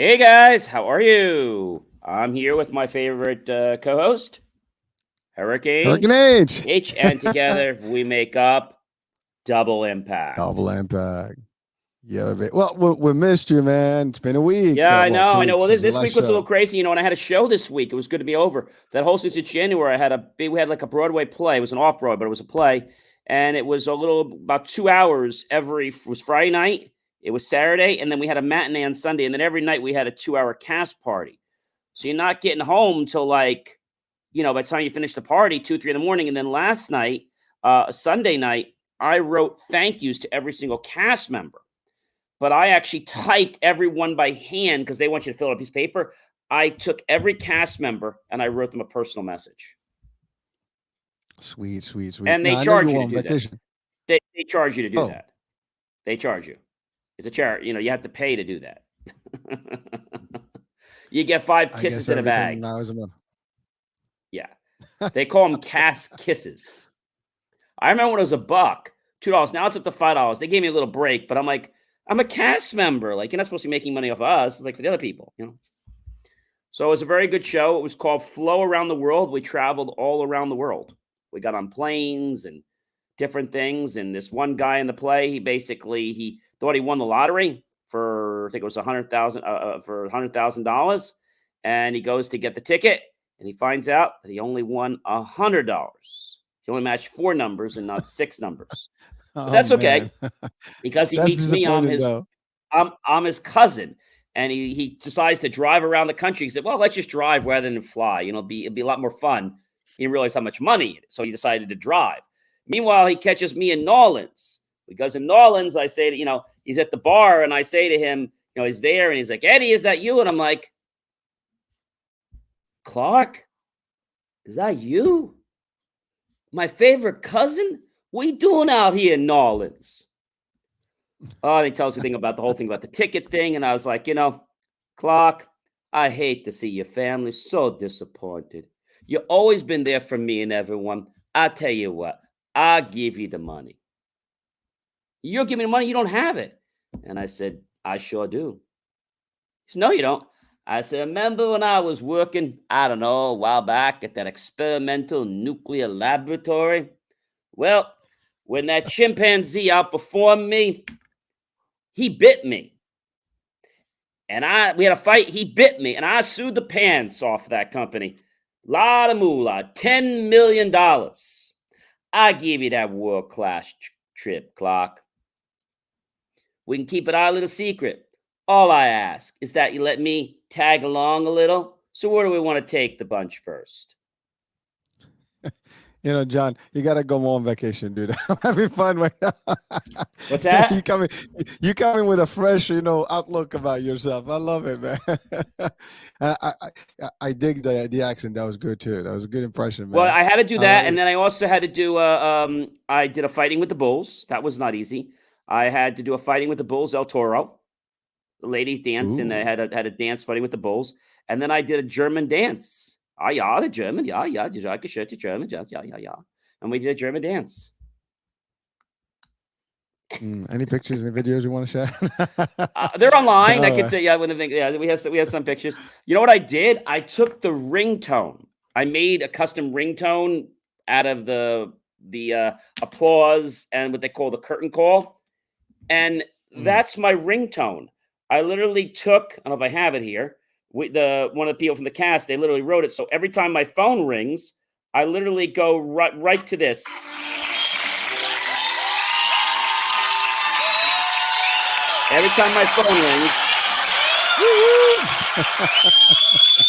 Hey guys, how are you? I'm here with my favorite co-host, Hurricane Hurricane H, H. and together we make up Double Impact. Double impact. Yeah, babe. Well, we missed you, man. It's been a week. Yeah, I Well, know, two I know. weeks Well, since the this last week was a little show. crazy, and I had a show this week. It was good to be over. That whole since January, we had like a Broadway play. It was an off-Broadway, but it was a play, and it was a little about 2 hours every. It was Friday night, it was Saturday, and then we had a matinee on Sunday, and then every night we had a 2-hour cast party. So you're not getting home till like, by the time you finish the party, 2, 3 in the morning. And then last night, Sunday night, I wrote thank yous to every single cast member. But I actually typed everyone by hand because they want you to fill out a piece of paper. I took every cast member and I wrote them a personal message. Sweet, sweet, sweet. And they Now I know charge you you were to on do that. vacation. They charge you to do Oh, that. They charge you. It's a charity. You have to pay to do that. You get 5 I guess kisses in a everything bag. now is a month. Yeah. They call them cast kisses. I remember when it was $1, $2. Now it's up to $5. They gave me a little break, but I'm like, I'm a cast member. Like, you're not supposed to be making money off of us. It's like for the other people. So it was a very good show. It was called Flow Around the World. We traveled all around the world. We got on planes and different things. And this one guy in the play, he thought he won the lottery for, I think it was $100,000, and he goes to get the ticket, and he finds out that he only won $100. He only matched 4 numbers and not 6 numbers. But Oh that's man, okay because he that's meets me. I'm disappointing his though. I'm his cousin, and he decides to drive around the country. He said, "Well, let's just drive rather than fly. It'd be a lot more fun." He didn't realize how much money, so he decided to drive. Meanwhile, he catches me in New Orleans because in New Orleans, I say that he's at the bar, and I say to him, he's there, and he's like, "Eddie, is that you?" And I'm like, "Clark, is that you? My favorite cousin? What you doing out here in New Orleans?" Oh, he tells you the whole thing about the ticket thing. And I was like, Clark, I hate to see your family so disappointed. You've always been there for me and everyone. I tell you what, I'll give you the money. You don't give me the money, you don't have it. And I said, I sure do. He said, no, you don't. I said, remember when I was working, I don't know, a while back at that experimental nuclear laboratory? Well, when that chimpanzee outperformed me, he bit me. And we had a fight. He bit me, and I sued the pants off that company. Lot of moolah, $10 million. I give you that world-class trip, Clark. We can keep it our little secret. All I ask is that you let me tag along a little. So where do we want to take the bunch first? John, you gotta go more on vacation, dude. I'm having fun right now. What's you that? coming, you coming with a fresh, outlook about yourself. I love it, man. I dig the accent. That was good too. That was a good impression, Well, man. I had to do I that, like and it. then I also had to do I did a fighting with the bulls. That was not easy. I had to do a fighting with the bulls, El Toro. The ladies dance, and I Ooh, had a dance fighting with the bulls, and then I did a German dance. Ah, yeah, the German, yeah, yeah, die Geschäfte German, yeah, yeah, yeah, yeah, and we did a German dance. any pictures, any videos you want to share? They're online. I All could right. say, yeah, when they think, yeah, we have some pictures. You know what I did? I took the ringtone. I made a custom ringtone out of the applause and what they call the curtain call, and Mm. that's my ringtone. I literally took, I don't know if I have it here. One of the people from the cast, they literally wrote it. So every time my phone rings, I literally go right to this. Every time my phone rings,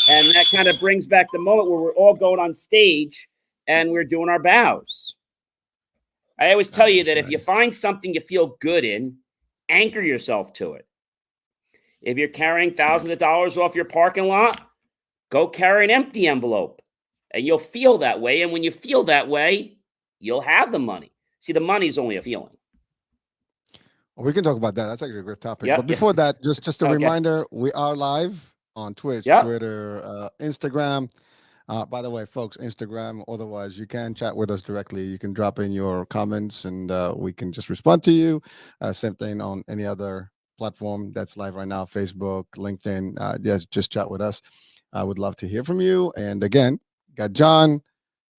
and that kind of brings back the moment where we're all going on stage and we're doing our bows. I always tell you Nice, that if you nice. find something you feel good in, anchor yourself to it. If you're carrying thousands of dollars off your parking lot, go carry an empty envelope and you'll feel that way. And when you feel that way, you'll have the money. See, the money's only a feeling. Well, we can talk about that. That's actually a great topic. But Yep. before that, just a Okay. reminder: we are live on Twitch, Yep. Twitter, Instagram. By the way, folks, Instagram. Otherwise, you can chat with us directly. You can drop in your comments, and we can just respond to you. Same thing on any other platform that's live right now, Facebook, LinkedIn. Yes, just chat with us. I would love to hear from you. And again, got John,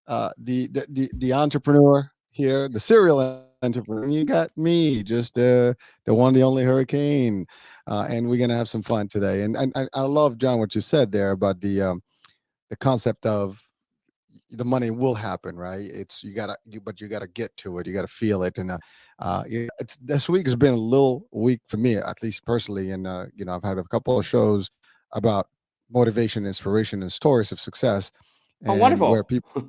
the entrepreneur here, the serial entrepreneur. And you got me, just the one, the only hurricane. And we're gonna have some fun today. And I love, John, what you said there about the concept of the money will happen, right? It's but you gotta get to it. You gotta feel it. And yeah, it's this week has been a little week for me, at least personally. And I've had a couple of shows about motivation, inspiration, and stories of success, Oh, and where wonderful. people.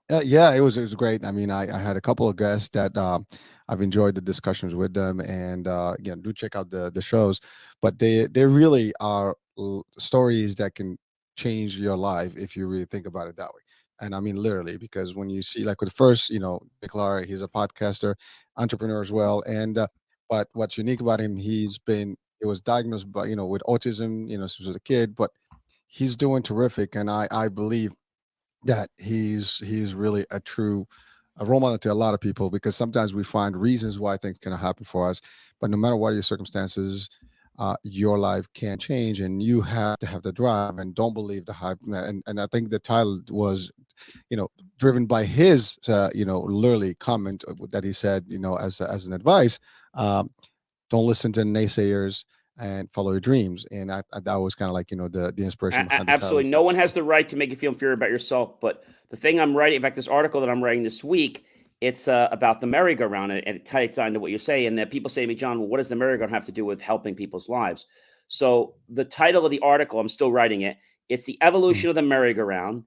Yeah, it was great. I mean, I had a couple of guests that I've enjoyed the discussions with them, and do check out the shows. But they really are stories that can change your life if you really think about it that way. And I mean literally, because when you see, like, with the first, Nick, he's a podcaster, entrepreneur as well, and but what's unique about him, he was diagnosed by with autism, since he was a kid, but he's doing terrific, and I believe that he's really a role model to a lot of people, because sometimes we find reasons why things can happen for us, but no matter what your circumstances, your life can change, and you have to have the drive and don't believe the hype. And I think the title was, driven by his literally comment that he said, as an advice. Don't listen to naysayers and follow your dreams. And that was kind of like, the inspiration behind the title of Absolutely. No that one show. has the right to make you feel inferior about yourself. But the thing I'm writing, in fact, this article that I'm writing this week, it's about the merry-go-round, and it ties on to what you say. And that people say to me, John, well, what does the merry-go-round have to do with helping people's lives? So the title of the article, I'm still writing it. It's the Mm. evolution of the merry-go-round,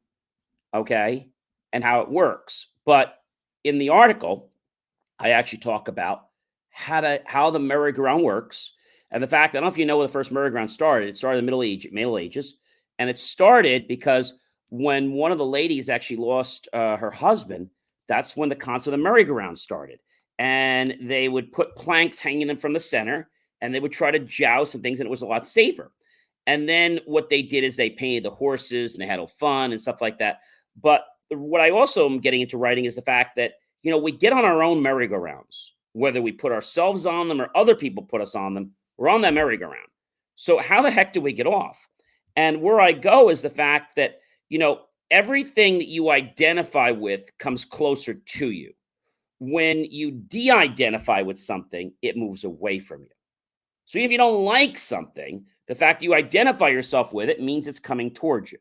okay, and how it works. But in the article, I actually talk about how the merry-go-round works, and the fact, I don't know if you know where the first merry-go-round started. It started in the Middle Ages, and it started because when one of the ladies actually lost her husband, that's when the concept of the merry-go-round started. And they would put planks hanging them from the center, and they would try to joust and things, and it was a lot safer. And then what they did is they painted the horses, and they had all fun and stuff like that. But what I also am getting into writing is the fact that we get on our own merry-go-rounds, whether we put ourselves on them or other people put us on them. We're on that merry-go-round. So how the heck do we get off? And where I go is the fact that, everything that you identify with comes closer to you. When you de-identify with something, it moves away from you. So if you don't like something, the fact that you identify yourself with it means it's coming towards you.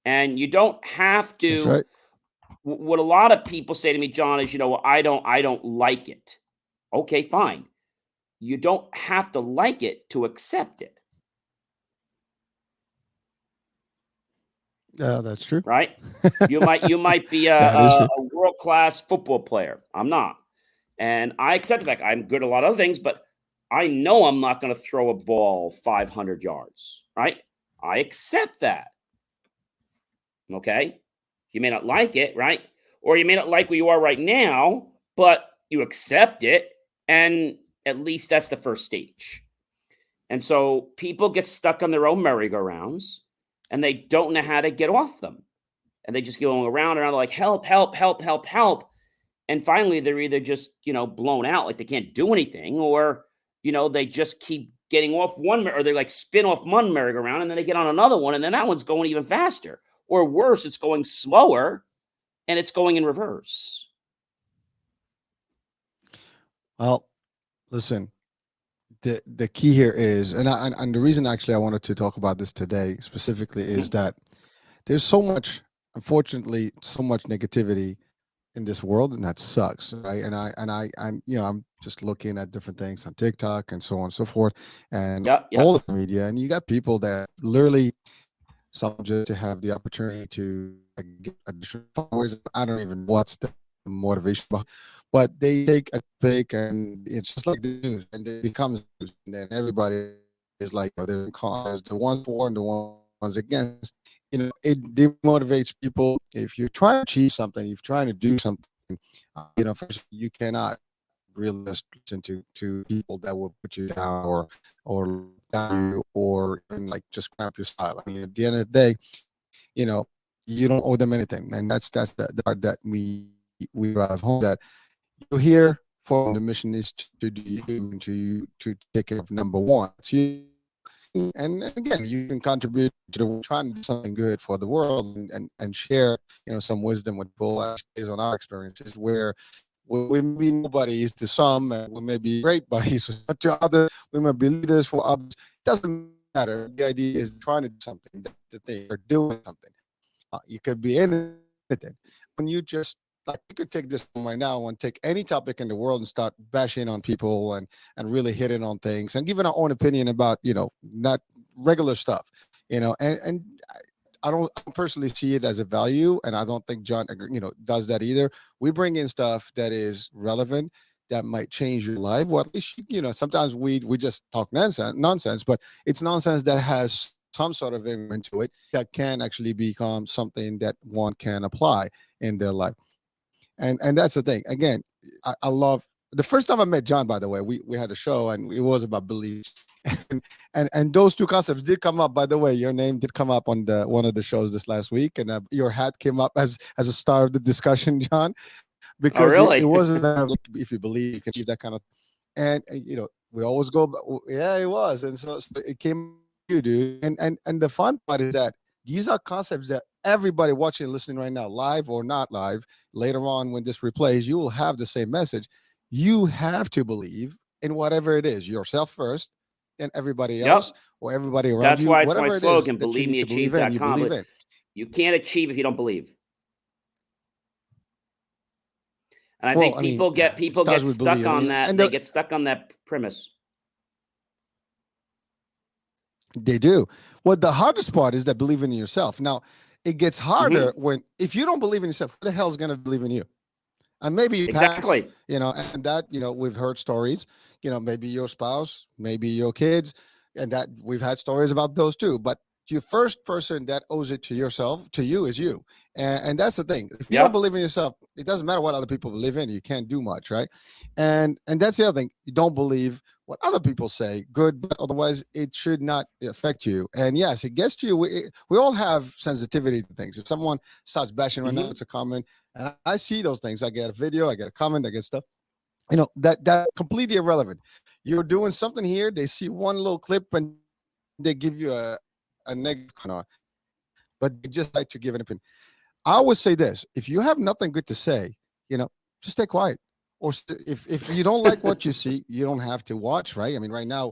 And you don't have That's to. right. What a lot of people say to me, John, is, well, I don't like it. Okay, fine. You don't have to like it to accept it, That's true. right? You might be a, That is a, true. a world class football player. I'm not, and I accept the fact I'm good at a lot of other things, but I know I'm not going to throw a ball 500 yards, right? I accept that. Okay, you may not like it, right? Or you may not like where you are right now, but you accept it, and at least that's the first stage. And so people get stuck on their own merry-go-rounds, and they don't know how to get off them. And they just go around and around like, help, help, help, help, help. And finally, they're either just, blown out, like they can't do anything, or, they just keep getting off one, or they like spin off one merry-go-round, and then they get on another one, and then that one's going even faster. Or worse, it's going slower and it's going in reverse. Well, listen, the key here is, and the reason actually I wanted to talk about this today specifically is Mhm. that there's so much, unfortunately, so much negativity in this world, and that sucks, right? I'm just looking at different things on TikTok and so on and so forth, and Yep, all yep. the media, and you got people that literally, some just to have the opportunity to get additional followers. I don't even know what's the motivation behind, but they take a pic, and it's just like the news, and it becomes news, and then everybody is like, they're in cars, the ones for and the ones against. It demotivates people. If you're trying to achieve something, if you're trying to do something, first, you cannot really just listen to people that will put you down, or down you, or even like just cramp your style. I mean, at the end of the day, you know, you don't owe them anything, and that's the part that we drive home. That you're here. for the mission is to do you, to take care of number one. It's you. And again, you can contribute to the trying to do something good for the world, and share, some wisdom with people, based on our experiences, where we may be nobodies to some, and we may be great buddies to others, we may be leaders for others. It doesn't matter. The idea is trying to do something. That's the thing. You're doing something. You could be anything. When you just, like, we could take this right now and take any topic in the world and start bashing on people, and really hitting on things and giving our own opinion about, not regular stuff, and I don't personally see it as a value, and I don't think John, does that either. We bring in stuff that is relevant, that might change your life. Well, at least, sometimes we just talk nonsense, but it's nonsense that has some sort of into it, that can actually become something that one can apply in their life. And that's the thing. Again, I love the first time I met John, by the way, we had a show, and it was about beliefs. And those two concepts did come up. By the way, your name did come up on the one of the shows this last week, and your hat came up as a star of the discussion, John, Oh, because it really? was a matter of, like, if you believe you can achieve that kind of. And we always go, yeah, it was. And so it came you, dude. And the fun part is that these are concepts that everybody watching and listening right now, live or not live, later on when this replays, you will have the same message. You have to believe in whatever it is, yourself first, and everybody else, Yep. or everybody around That's you, why it's my whatever it is slogan, that you believe need me, to believe in, you achieve.com. believe But in. you can't achieve if you don't believe. And I Well, think I mean, people get it starts with stuck belief. I on mean, that. and They get stuck on that premise. they do. Well, the hardest part is that believing in yourself. Now, it gets harder Hmm. when, if you don't believe in yourself, who the hell is going to believe in you? And maybe your parents, Exactly. and that, we've heard stories, maybe your spouse, maybe your kids, and that we've had stories about those too. But your first person that owes it to yourself, to you, is you. And that's the thing. If you don't Yep. believe in yourself, it doesn't matter what other people believe in. You can't do much, right? And that's the other thing. You don't believe what other people say, good, but otherwise it should not affect you. And yes, it gets to you. We all have sensitivity to things. If someone starts bashing right now, Hmm. it's a comment, and I see those things. I get a video, I get a comment, I get stuff. That completely irrelevant. You're doing something here. They see one little clip and they give you a negative comment, but they just like to give an opinion. I always say this: if you have nothing good to say, just stay quiet. If you don't like what you see, you don't have to watch, right? I mean, right now,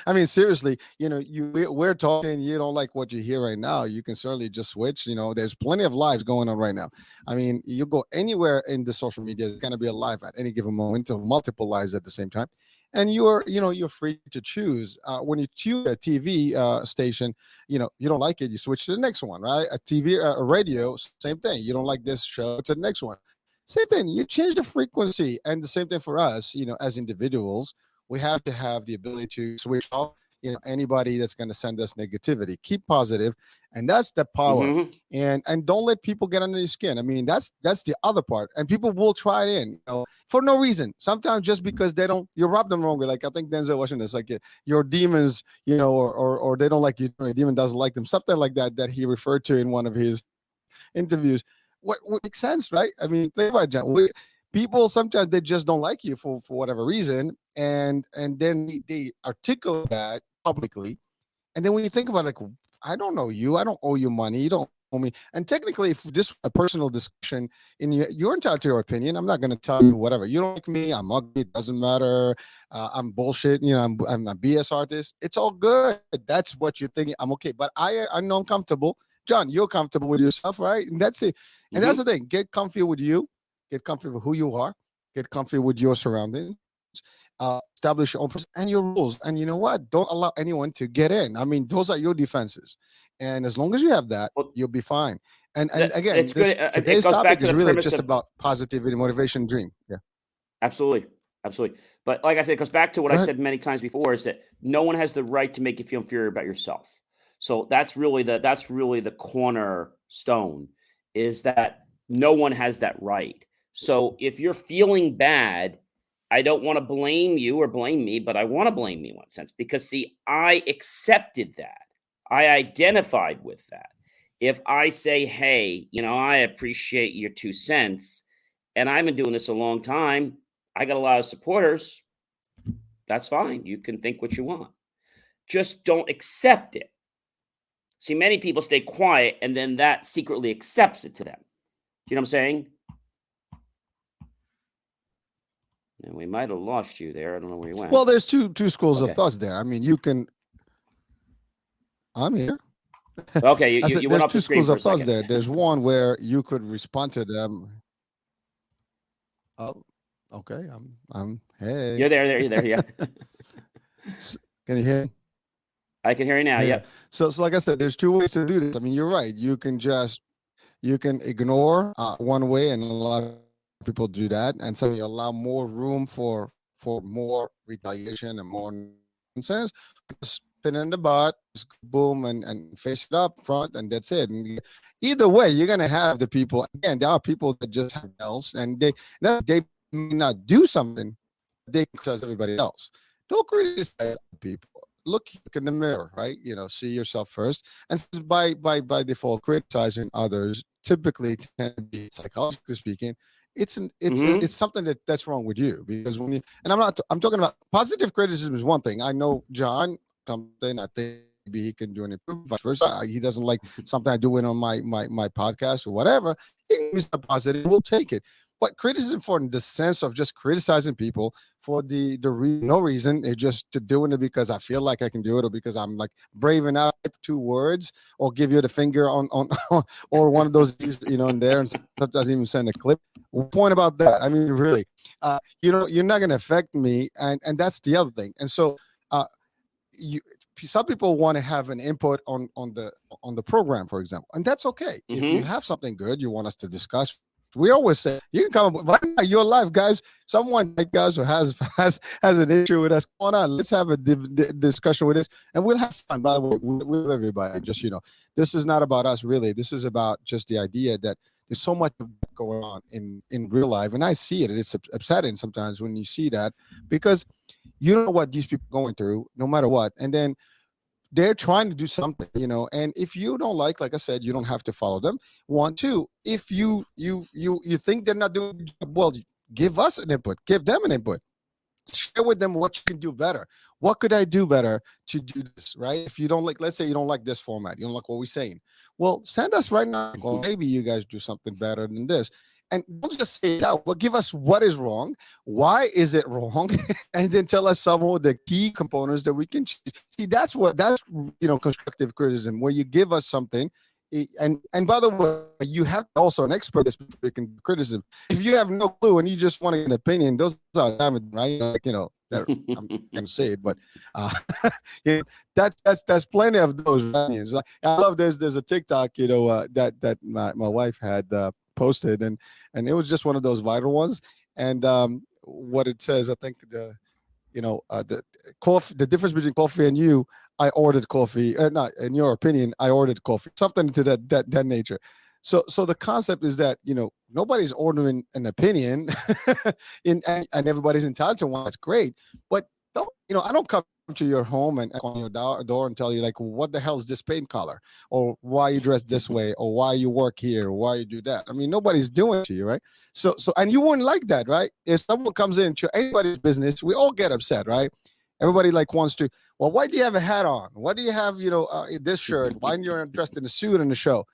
I mean, seriously, we're talking. You don't like what you hear right now, you can certainly just switch. There's plenty of lives going on right now. I mean, you go anywhere in the social media, there's gonna be a live at any given moment, to multiple lives at the same time. And you're free to choose. When you tune a TV station, you don't like it, you switch to the next one, right? A TV, a radio, same thing. You don't like this show, to the next one. Same thing. You change the frequency, and the same thing for us. As individuals, we have to have the ability to switch off. Anybody that's going to send us negativity, keep positive, and that's the power. Hmm. And don't let people get under your skin. I mean, that's the other part. And people will try it in, for no reason. Sometimes just because they don't, you rub them wrong. Like, I think Denzel Washington is like, your demons, or they don't like you. A demon doesn't like them. Something like that that he referred to in one of his interviews. What makes sense, right? I mean, think about it, John. People sometimes they just don't like you for whatever reason, and then they articulate that publicly. And then when you think about it, like, I don't know you, I don't owe you money, you don't owe me. And technically, if this a personal discussion, and you're entitled to your opinion, I'm not going to tell you whatever. You don't like me, I'm ugly, it doesn't matter. I'm bullshit, I'm a BS artist. It's all good. That's what you're thinking. I'm okay, but I know I'm comfortable. John, you're comfortable with yourself, right? And that's it. And that's the Hmm. thing. Get comfy with you. Get comfy with who you are. Get comfy with your surroundings. Establish your own process and your rules. And you know what? Don't allow anyone to get in. I mean, those are your defenses. And as long as you have that, Well, you'll be fine. And again, it's this good. It today's goes back topic to is the really premise just of about positivity, motivation, dream. Yeah. absolutely, absolutely. But like I said, it goes back to what Go I ahead. said many times before: is that no one has the right to make you feel inferior about yourself. So that's really the cornerstone, is that no one has that right. So if you're feeling bad, I don't want to blame you or blame me, but I want to blame me in one sense, because see, I accepted that. I identified with that. If I say, hey, I appreciate your 2 cents, and I've been doing this a long time, I got a lot of supporters. That's fine. You can think what you want. Just don't accept it. See, many people stay quiet and then that secretly accepts it to them. Do you know what I'm saying? And we might have lost you there. I don't know where you went. Well, there's two schools of Okay. thoughts there. I mean, you can. I'm here. Okay, I said you went there's off two the screen schools for a of thoughts second. there. There's one where you could respond to them. Oh, okay. I'm. Hey. You're there. You're there. Yeah. Can you hear me? I can hear you now. Yeah. Yep. So like I said, there's two ways to do this. I mean, you're right. You can ignore one way, and a lot of people do that, and so you allow more room for more retaliation and more nonsense. Just spin in the butt, just boom, and face it up front, and that's it. And either way, you're gonna have the people. Again, there are people that just have else, and they may not do something, they criticize everybody else. Don't criticize people. Look in the mirror, right? See yourself first. And by default, criticizing others typically tend to be, psychologically speaking, Mm-hmm. it's something that's wrong with you. Because when you, and I'm talking about positive criticism is one thing. I know John something. I think maybe he can do an improvement. Vice versa. He doesn't like something I do in on my podcast or whatever. He can be positive. We'll take it. But criticism for the sense of just criticizing people for no reason, it's just to doing it because I feel like I can do it, or because I'm like brave enough to type 2 words, or give you the finger on or one of those in there, and sometimes even send a clip. Point about that. I mean, really, you're not going to affect me, and that's the other thing. And so, you some people want to have an input on the program, for example, and that's okay. If you Mm-hmm. have something good you want us to discuss, we always say you can come up right now, your life, guys. Someone like us who has an issue with us, come on, let's have a discussion with this, and we'll have fun. By the way, with everybody, just this is not about us really. This is about just the idea that there's so much going on in real life, and I see it. It's upsetting sometimes when you see that, because you know what these people are going through, no matter what, and then they're trying to do something, and if you don't like I said, you don't have to follow them. One, two, if you think they're not doing a good job, well, give us an input, give them an input, share with them what you can do better. What could I do better to do this, right? If you don't like, let's say you don't like this format, you don't like what we're saying, well, send us right now, well, maybe you guys do something better than this. And don't just say it out, but give us what is wrong, why is it wrong, and then tell us some of the key components that we can change. See, that's constructive criticism, where you give us something. And by the way, you have also an expert that's making criticism. If you have no clue and you just want an opinion, those are damaging, right? I'm gonna say it, but you know, that's plenty of those opinions. Like, I love there's a TikTok, that my wife had posted, and it was just one of those viral ones. And what it says, I think the coffee, the difference between coffee and you, I ordered coffee, not in your opinion, I ordered coffee, something to that nature. So the concept is that nobody's ordering an opinion, and everybody's entitled to one. That's great, but don't I don't come to your home and knock on your door and tell you, like, what the hell is this paint color, or why you dress this way, or why you work here, or why you do that. I mean, nobody's doing it to you, right? So and you wouldn't like that, right? If someone comes into anybody's business, we all get upset, right? Everybody wants to. Well, why do you have a hat on? Why do you have this shirt? Why aren't you dressed in a suit in the show?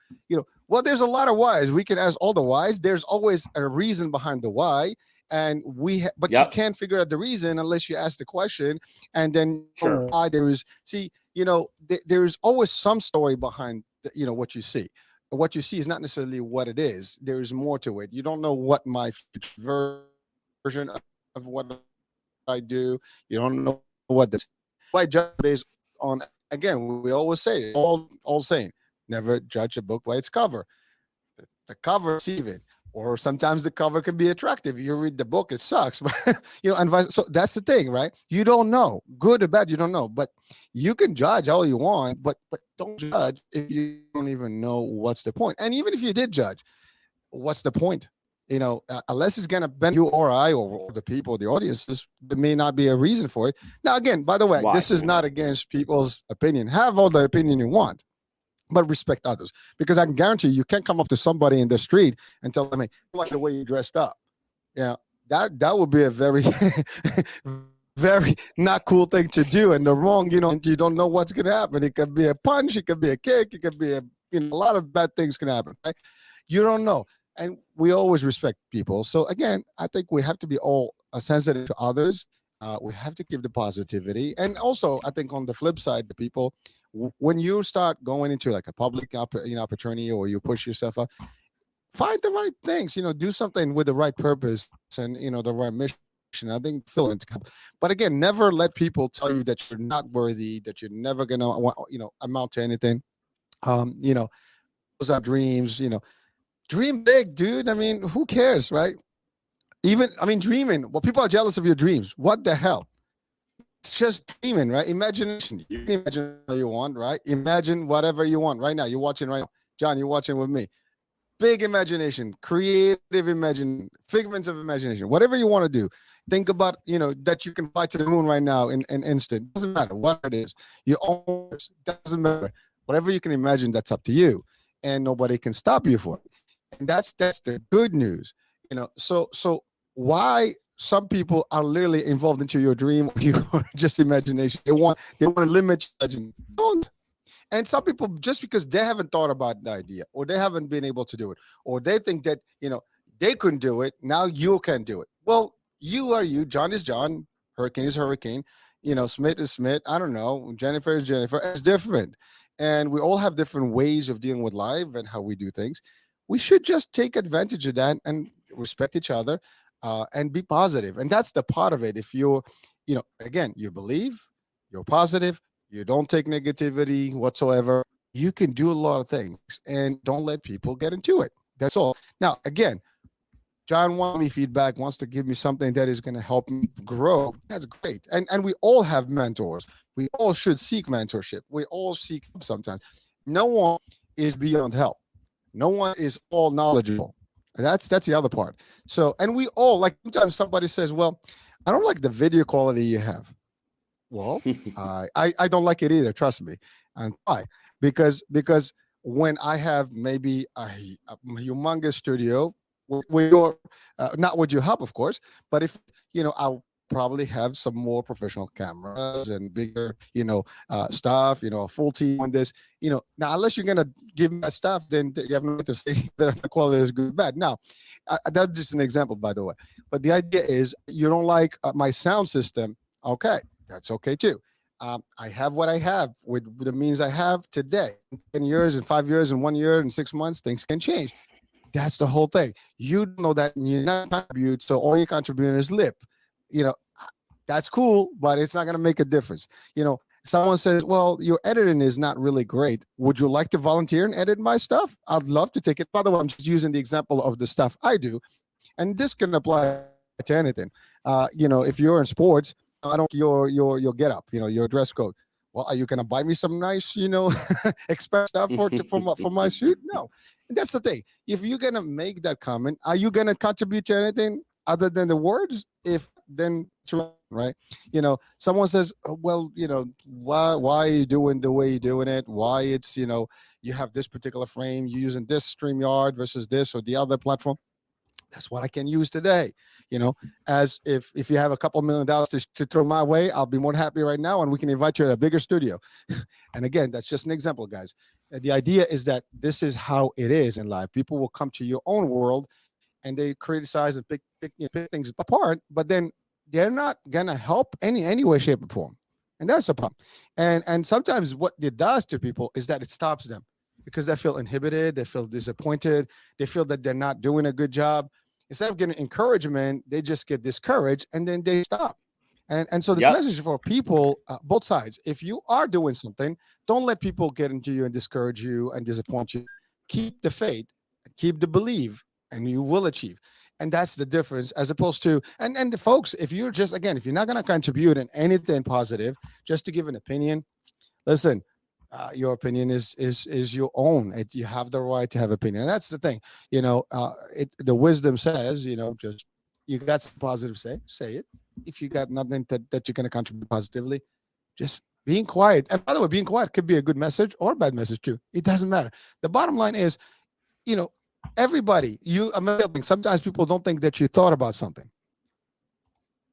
Well, there's a lot of whys. We can ask all the whys. There's always a reason behind the why, and but you Yep. can't figure out the reason unless you ask the question, and then Sure. why there is. See, there's always some story behind what you see. What you see is not necessarily what it is. There is more to it. You don't know what my future version of what I do. You don't know what this. Why judge based on? Again, we always say it, all saying, never judge a book by its cover. The cover, receive it. Or sometimes the cover can be attractive. You read the book, it sucks, but so that's the thing, right? You don't know, good or bad, you don't know, but you can judge all you want, but don't judge if you don't even know what's the point. And even if you did judge, what's the point? Unless it's going to benefit you or I or the people, the audiences, there may not be a reason for it. Now, again, by the way, Why? this is not against people's opinion. Have all the opinion you want, but respect others. Because I can guarantee you can't come up to somebody in the street and tell them, hey, I like the way you dressed up. Yeah, that would be a very very not cool thing to do, and the wrong, and you don't know what's going to happen. It could be a punch, it could be a kick, it could be a lot of bad things can happen, right? You don't know. And we always respect people. So again, I think we have to be all sensitive to others. We have to give the positivity. And also, I think on the flip side, the people, when you start going into like a public opportunity, or you push yourself up, find the right things, do something with the right purpose and, the right mission. I think but again, never let people tell you that you're not worthy, that you're never going to, amount to anything. Those are dreams, dream big, dude. I mean, who cares, right? Dreaming. Well, people are jealous of your dreams. What the hell? It's just dreaming, right? Imagination. You can imagine what you want, right? Imagine whatever you want right now. You're watching right now. John, you're watching with me. Big imagination, creative imagination, figments of imagination, whatever you want to do. Think about, that you can fly to the moon right now in instant. Doesn't matter what it is. You own it. Doesn't matter. Whatever you can imagine, that's up to you. And nobody can stop you for it. And that's the good news. So why some people are literally involved into your dream or your just imagination. They want to limit your imagination. Don't. And some people, just because they haven't thought about the idea, or they haven't been able to do it, or they think that, they couldn't do it, now you can do it. Well, you are you, John is John, Hurricane is Hurricane, Smith is Smith, I don't know, Jennifer is Jennifer. It's different. And we all have different ways of dealing with life and how we do things. We should just take advantage of that and respect each other, and be positive. And that's the part of it. If you're, again, you believe, you're positive, you don't take negativity whatsoever, you can do a lot of things, and don't let people get into it. That's all. Now, again, John wants me feedback, wants to give me something that is going to help me grow. That's great. And we all have mentors. We all should seek mentorship. We all seek help sometimes. No one is beyond help. No one is all knowledgeable. That's the other part. So, and we all, like, sometimes somebody says, well, I don't like the video quality you have. Well, I don't like it either. Trust me. And why? Because when I have maybe a humongous studio with your, not with your help, of course, but if, I'll probably have some more professional cameras and bigger, stuff, a full team on this, now, unless you're going to give me that stuff, then you have no right to say that the quality is good or bad. Now, that's just an example, by the way. But the idea is, you don't like my sound system. Okay. That's okay too. I have what I have with the means I have today. 10 years and 5 years and 1 year and 6 months, things can change. That's the whole thing. You don't know that, and you're not contribute, so all you contribute is lip. That's cool, but it's not going to make a difference. Someone says, well, your editing is not really great. Would you like to volunteer and edit my stuff? I'd love to take it. By the way, I'm just using the example of the stuff I do, and this can apply to anything. If you're in sports, I don't your get up, your dress code. Well, are you gonna buy me some nice, expensive stuff for my suit? No. And that's the thing. If you're gonna make that comment, are you gonna contribute to anything other than the words? If then, right? Someone says, oh, well, why are you doing the way you're doing it? Why it's, you have this particular frame, you're using this StreamYard versus this or the other platform. That's what I can use today. As if you have a couple $1 million to throw my way, I'll be more than happy right now, and we can invite you to a bigger studio. And again, that's just an example, guys. The idea is that this is how it is in life. People will come to your own world, and they criticize and pick things apart, but then they're not gonna help any way, shape, or form. And that's the problem. And sometimes what it does to people is that it stops them, because they feel inhibited, they feel disappointed, they feel that they're not doing a good job. Instead of getting encouragement, they just get discouraged, and then they stop. And so this message for people, both sides, if you are doing something, don't let people get into you and discourage you and disappoint you. Keep the faith, keep the belief, and you will achieve. And that's the difference, as opposed to, and the folks, if you're just, again, if you're not going to contribute in anything positive, just to give an opinion, listen, your opinion is your own. You have the right to have opinion. And that's the thing. The wisdom says, just, you got some positive say it. If you got nothing that you're going to contribute positively, just being quiet. And by the way, being quiet could be a good message or a bad message too. It doesn't matter. The bottom line is, everybody, sometimes people don't think that you thought about something.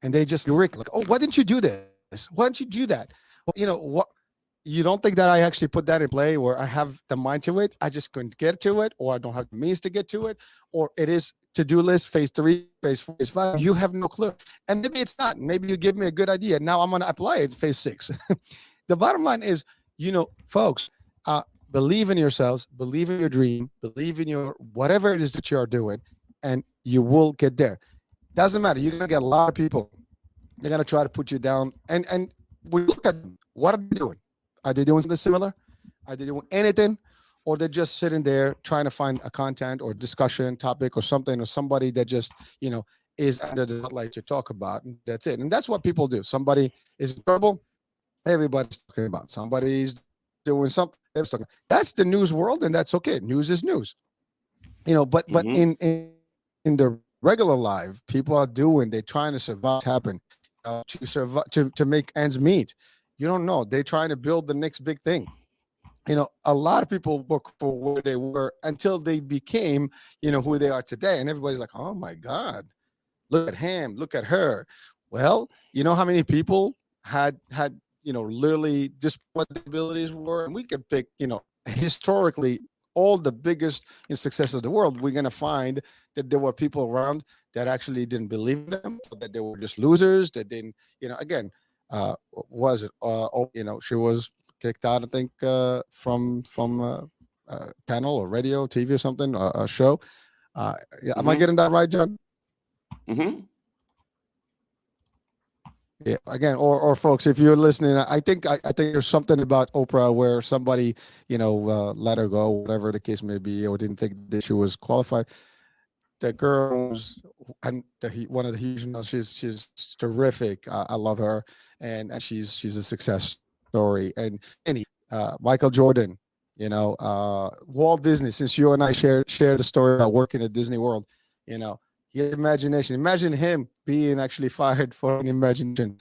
and they just Rick like, oh, why didn't you do this? Why didn't you do that? Well, what? You don't think that I actually put that in play, where I have the mind to it? I just couldn't get to it, or I don't have the means to get to it, or it is to-do list phase 3, phase 4, phase 5. You have no clue, and maybe it's not. Maybe you give me a good idea. Now I'm going to apply it phase 6. The bottom line is, folks, believe in yourselves, believe in your dream, believe in your whatever it is that you are doing, and you will get there. Doesn't matter. You're gonna get a lot of people. They're gonna try to put you down, and we look at them. What are they doing? Are they doing something similar? Are they doing anything, or they're just sitting there trying to find a content or discussion topic or something, or somebody that just is under the spotlight to talk about, and that's it. And that's what people do. Somebody is in trouble, everybody's talking about. Somebody's doing something, everybody's talking. That's the news world, and that's okay. News is news. But Mm-hmm. in the regular life, people are doing, they're trying to survive happen, to survive, to make ends meet. You don't know, they're trying to build the next big thing. A lot of people look for where they were until they became who they are today, and everybody's like, oh my god, look at him, look at her. Well, you know how many people had literally just what the abilities were, and we could pick historically all the biggest successes of the world. We're going to find that there were people around that actually didn't believe in them, that they were just losers, that didn't again, was it she was kicked out, I think, from panel or radio, TV or something, a show. Yeah, am I Mm-hmm. getting that right, John? Mm-hmm. Yeah, again, or folks, if you're listening, I think there's something about Oprah where somebody let her go, whatever the case may be, or didn't think that she was qualified. The girls, and one of the huge, she's terrific. I love her, and she's a success story. And any Michael Jordan, Walt Disney. Since you and I share the story about working at Disney World, he had imagination. Imagine him being actually fired for an imagination,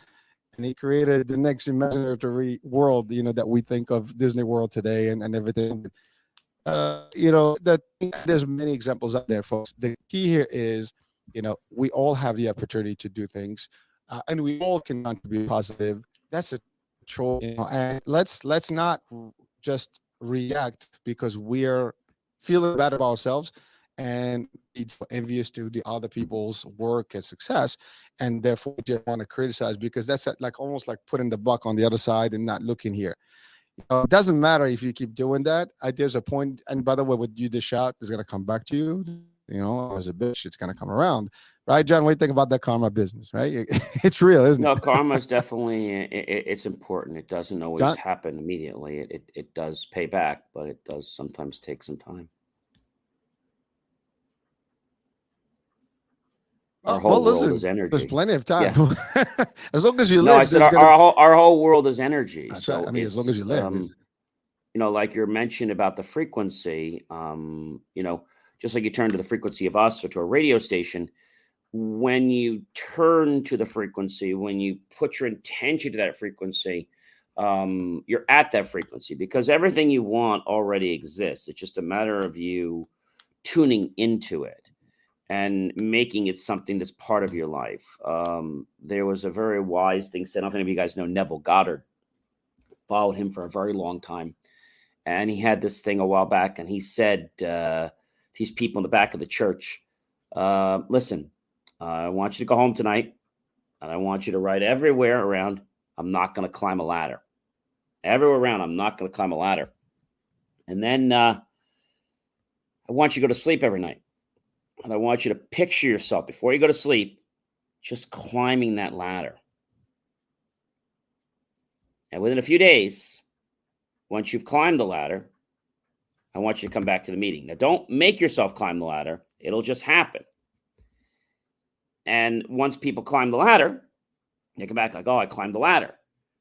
and he created the next imaginary world, that we think of Disney World today, and everything. That there's many examples out there, folks. The key here is, we all have the opportunity to do things, and we all can contribute positive. That's a choice, and let's not just react because we're feeling bad about ourselves and be envious to the other people's work and success, and therefore just want to criticize, because that's like almost like putting the buck on the other side and not looking here. It doesn't matter if you keep doing that. There's a point, and by the way, what you dish out is going to come back to you. As a bitch, it's going to come around, right, John? What do you think about that karma business? Right, it's real, isn't No, it, karma is definitely it's important. It doesn't always John? happen immediately. It does pay back, but it does sometimes take some time. Our Well, whole world listen, is there's energy. plenty of time. Yeah. As long as you No, I live, said there's gonna. our whole world is energy. That's right. So I mean, as long as it's you live, like you're mentioned about the frequency, just like you turn to the frequency of us or to a radio station, when you turn to the frequency, when you put your intention to that frequency, you're at that frequency, because everything you want already exists. It's just a matter of you tuning into it and making it something that's part of your life. There was a very wise thing said. I don't know if any of you guys know Neville Goddard. Followed him for a very long time, and he had this thing a while back, and he said these people in the back of the church, listen, I want you to go home tonight, and I want you to write everywhere around, I'm not going to climb a ladder. Everywhere around, I'm not going to climb a ladder. And then I want you to go to sleep every night, and I want you to picture yourself before you go to sleep just climbing that ladder. And within a few days, once you've climbed the ladder, I want you to come back to the meeting. Now, don't make yourself climb the ladder. It'll just happen. And once people climb the ladder, they come back like, oh, I climbed the ladder.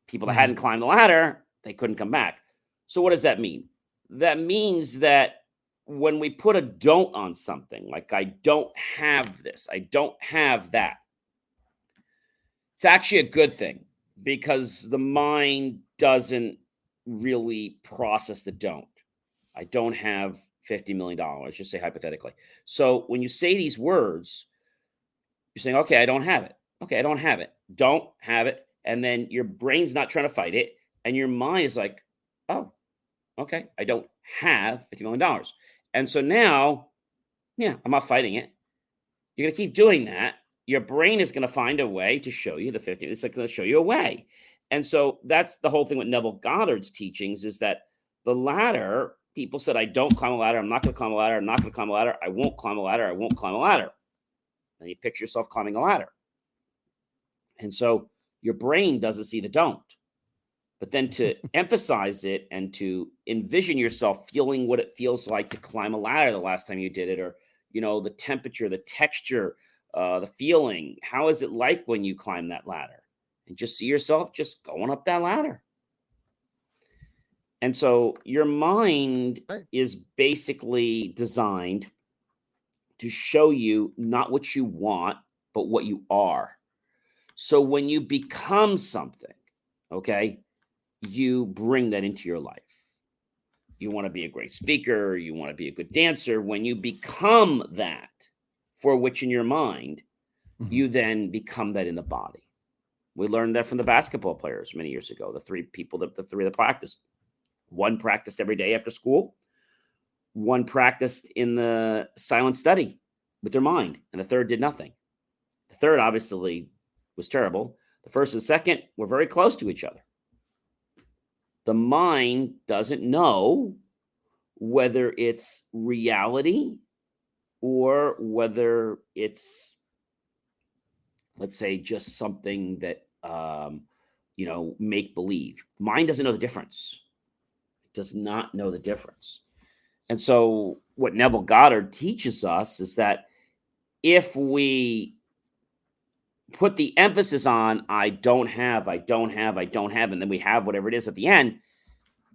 People that hadn't climbed the ladder, they couldn't come back. So what does that mean? That means that when we put a don't on something, like I don't have this, I don't have that, it's actually a good thing, because the mind doesn't really process the don't. I don't have $50 million, just say hypothetically. So when you say these words, you're saying, okay, I don't have it. Okay, I don't have it. Don't have it. And then your brain's not trying to fight it. And your mind is like, oh, okay, I don't have $50 million. And so now, yeah, I'm not fighting it. You're going to keep doing that. Your brain is going to find a way to show you the 50. It's like going to show you a way. And so that's the whole thing with Neville Goddard's teachings is that the ladder, people said, I don't climb a ladder. I'm not going to climb a ladder. I'm not going to climb a ladder. I won't climb a ladder. I won't climb a ladder. And you picture yourself climbing a ladder. And so your brain doesn't see the don't. But then to emphasize it and to envision yourself feeling what it feels like to climb a ladder the last time you did it, or, the temperature, the texture, the feeling, how is it like when you climb that ladder? And just see yourself just going up that ladder. And so your mind is basically designed to show you not what you want, but what you are. So when you become something, okay, you bring that into your life. You want to be a great speaker. You want to be a good dancer. When you become that for which in your mind, you then become that in the body. We learned that from the basketball players many years ago, the three that practiced. One practiced every day after school. One practiced in the silent study with their mind, and the third did nothing. The third obviously was terrible. The first and second were very close to each other. The mind doesn't know whether it's reality or whether it's, let's say, just something that, make believe. Mind doesn't know the difference. It does not know the difference. And so what Neville Goddard teaches us is that if we put the emphasis on I don't have, and then we have whatever it is at the end,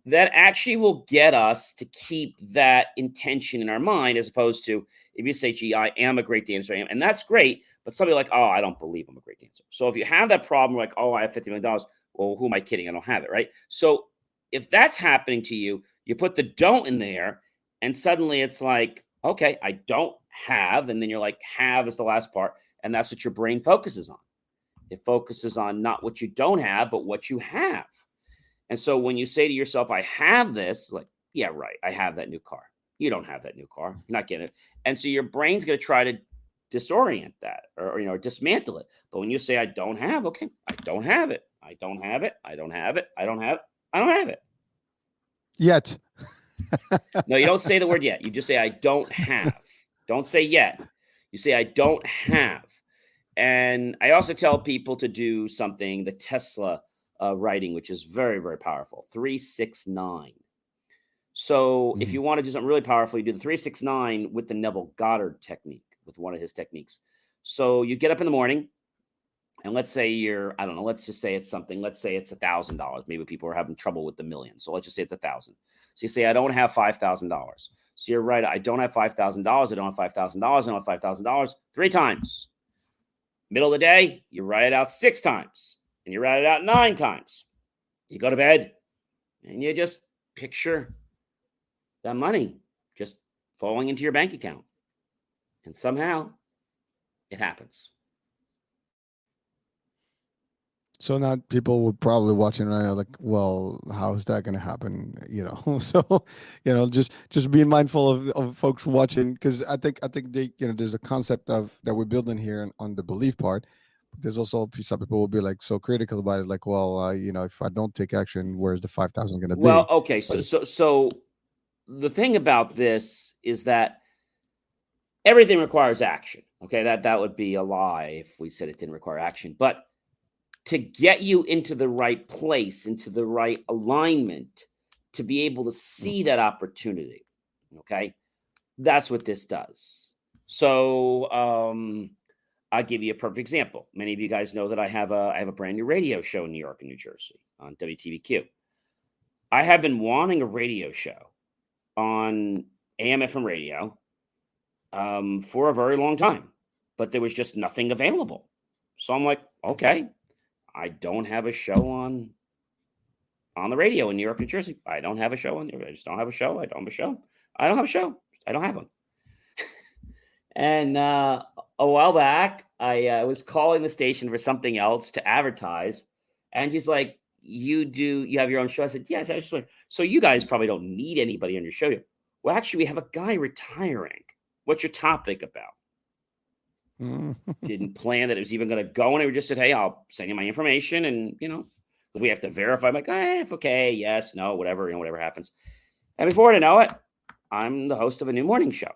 that actually will get us to keep that intention in our mind, as opposed to if you say, gee, I am a great dancer, and that's great, but somebody like, oh, I don't believe I'm a great dancer. So if you have that problem, like, oh, I have $50 million, well, who am I kidding? I don't have it, right? So if that's happening to you, you put the don't in there, and suddenly it's like, okay, I don't have, and then you're like, have is the last part, and that's what your brain focuses on. It focuses on not what you don't have, but what you have. And so when you say to yourself, I have this, like, yeah, right, I have that new car. You don't have that new car. You're not getting it. And so your brain's going to try to disorient that or dismantle it. But when you say, I don't have, okay, I don't have it. I don't have it. I don't have it. I don't have it. I don't have it. Yet. No, you don't say the word yet. You just say, I don't have. Don't say yet. You say, I don't have. And I also tell people to do something, the Tesla writing, which is very, very powerful. 369. So if you want to do something really powerful, you do the 369 with the Neville Goddard technique, with one of his techniques. So you get up in the morning, and let's say I don't know, let's just say it's something. Let's say it's $1,000. Maybe people are having trouble with the million. So let's just say it's 1,000. So you say, I don't have $5,000. So you're right. I don't have $5,000. I don't have $5,000. I don't have $5,000 3 times. Middle of the day, you write it out 6 times. And you write it out 9 times. You go to bed, and you just picture that money just falling into your bank account. And somehow it happens. So now people would probably watching right now, like, well, how is that going to happen? So, just being mindful of folks watching, because I think they, there's a concept of that we're building here on the belief part. There's also some people will be like so critical about it, like, well, if I don't take action, where's the 5,000 going to be? Well, okay, so the thing about this is that everything requires action. Okay, that would be a lie if we said it didn't require action. But to get you into the right place, into the right alignment, to be able to see that opportunity, okay, that's what this does. So I'll give you a perfect example. Many of you guys know that I have a brand new radio show in New York and New Jersey on WTVQ. I have been wanting a radio show on AM/FM radio for a very long time, but there was just nothing available. So I'm like, okay, I don't have a show on the radio in New York, New Jersey. I don't have a show on there. I just don't have a show. I don't have a show. I don't have a show. I don't have one. And a while back, I was calling the station for something else to advertise, and she's like, you have your own show? I said, yes. I just went, so you guys probably don't need anybody on your show. Well, actually, we have a guy retiring. What's your topic about? Didn't plan that it was even going to go, and we just said, hey, I'll send you my information, and because we have to verify. I'm like, if okay, yes, no, whatever, whatever happens. And before I know it, I'm the host of a new morning show.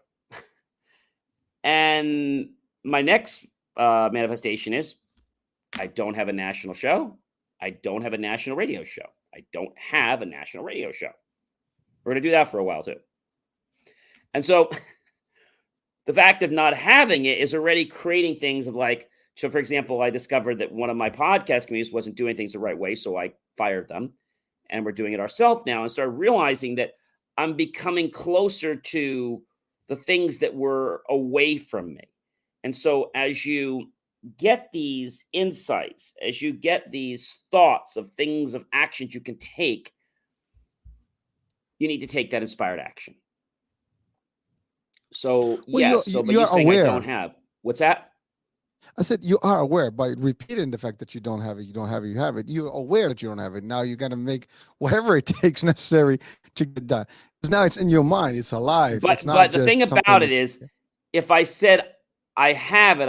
And my next manifestation is I don't have a national show. I don't have a national radio show. I don't have a national radio show. We're going to do that for a while too. And so the fact of not having it is already creating things of like, so for example, I discovered that one of my podcast communities wasn't doing things the right way. So I fired them, and we're doing it ourselves now, and started realizing that I'm becoming closer to the things that were away from me. And so as you get these insights, as you get these thoughts of things, of actions you can take, you need to take that inspired action. So, Well, yes. But you're saying aware. I don't have. What's that? I said you are aware by repeating the fact that you don't have it, you don't have it, you have it. You're aware that you don't have it. Now you got to make whatever it takes necessary to get done. Because now it's in your mind. It's alive. But, it's not the thing about it is, if I said, I have it,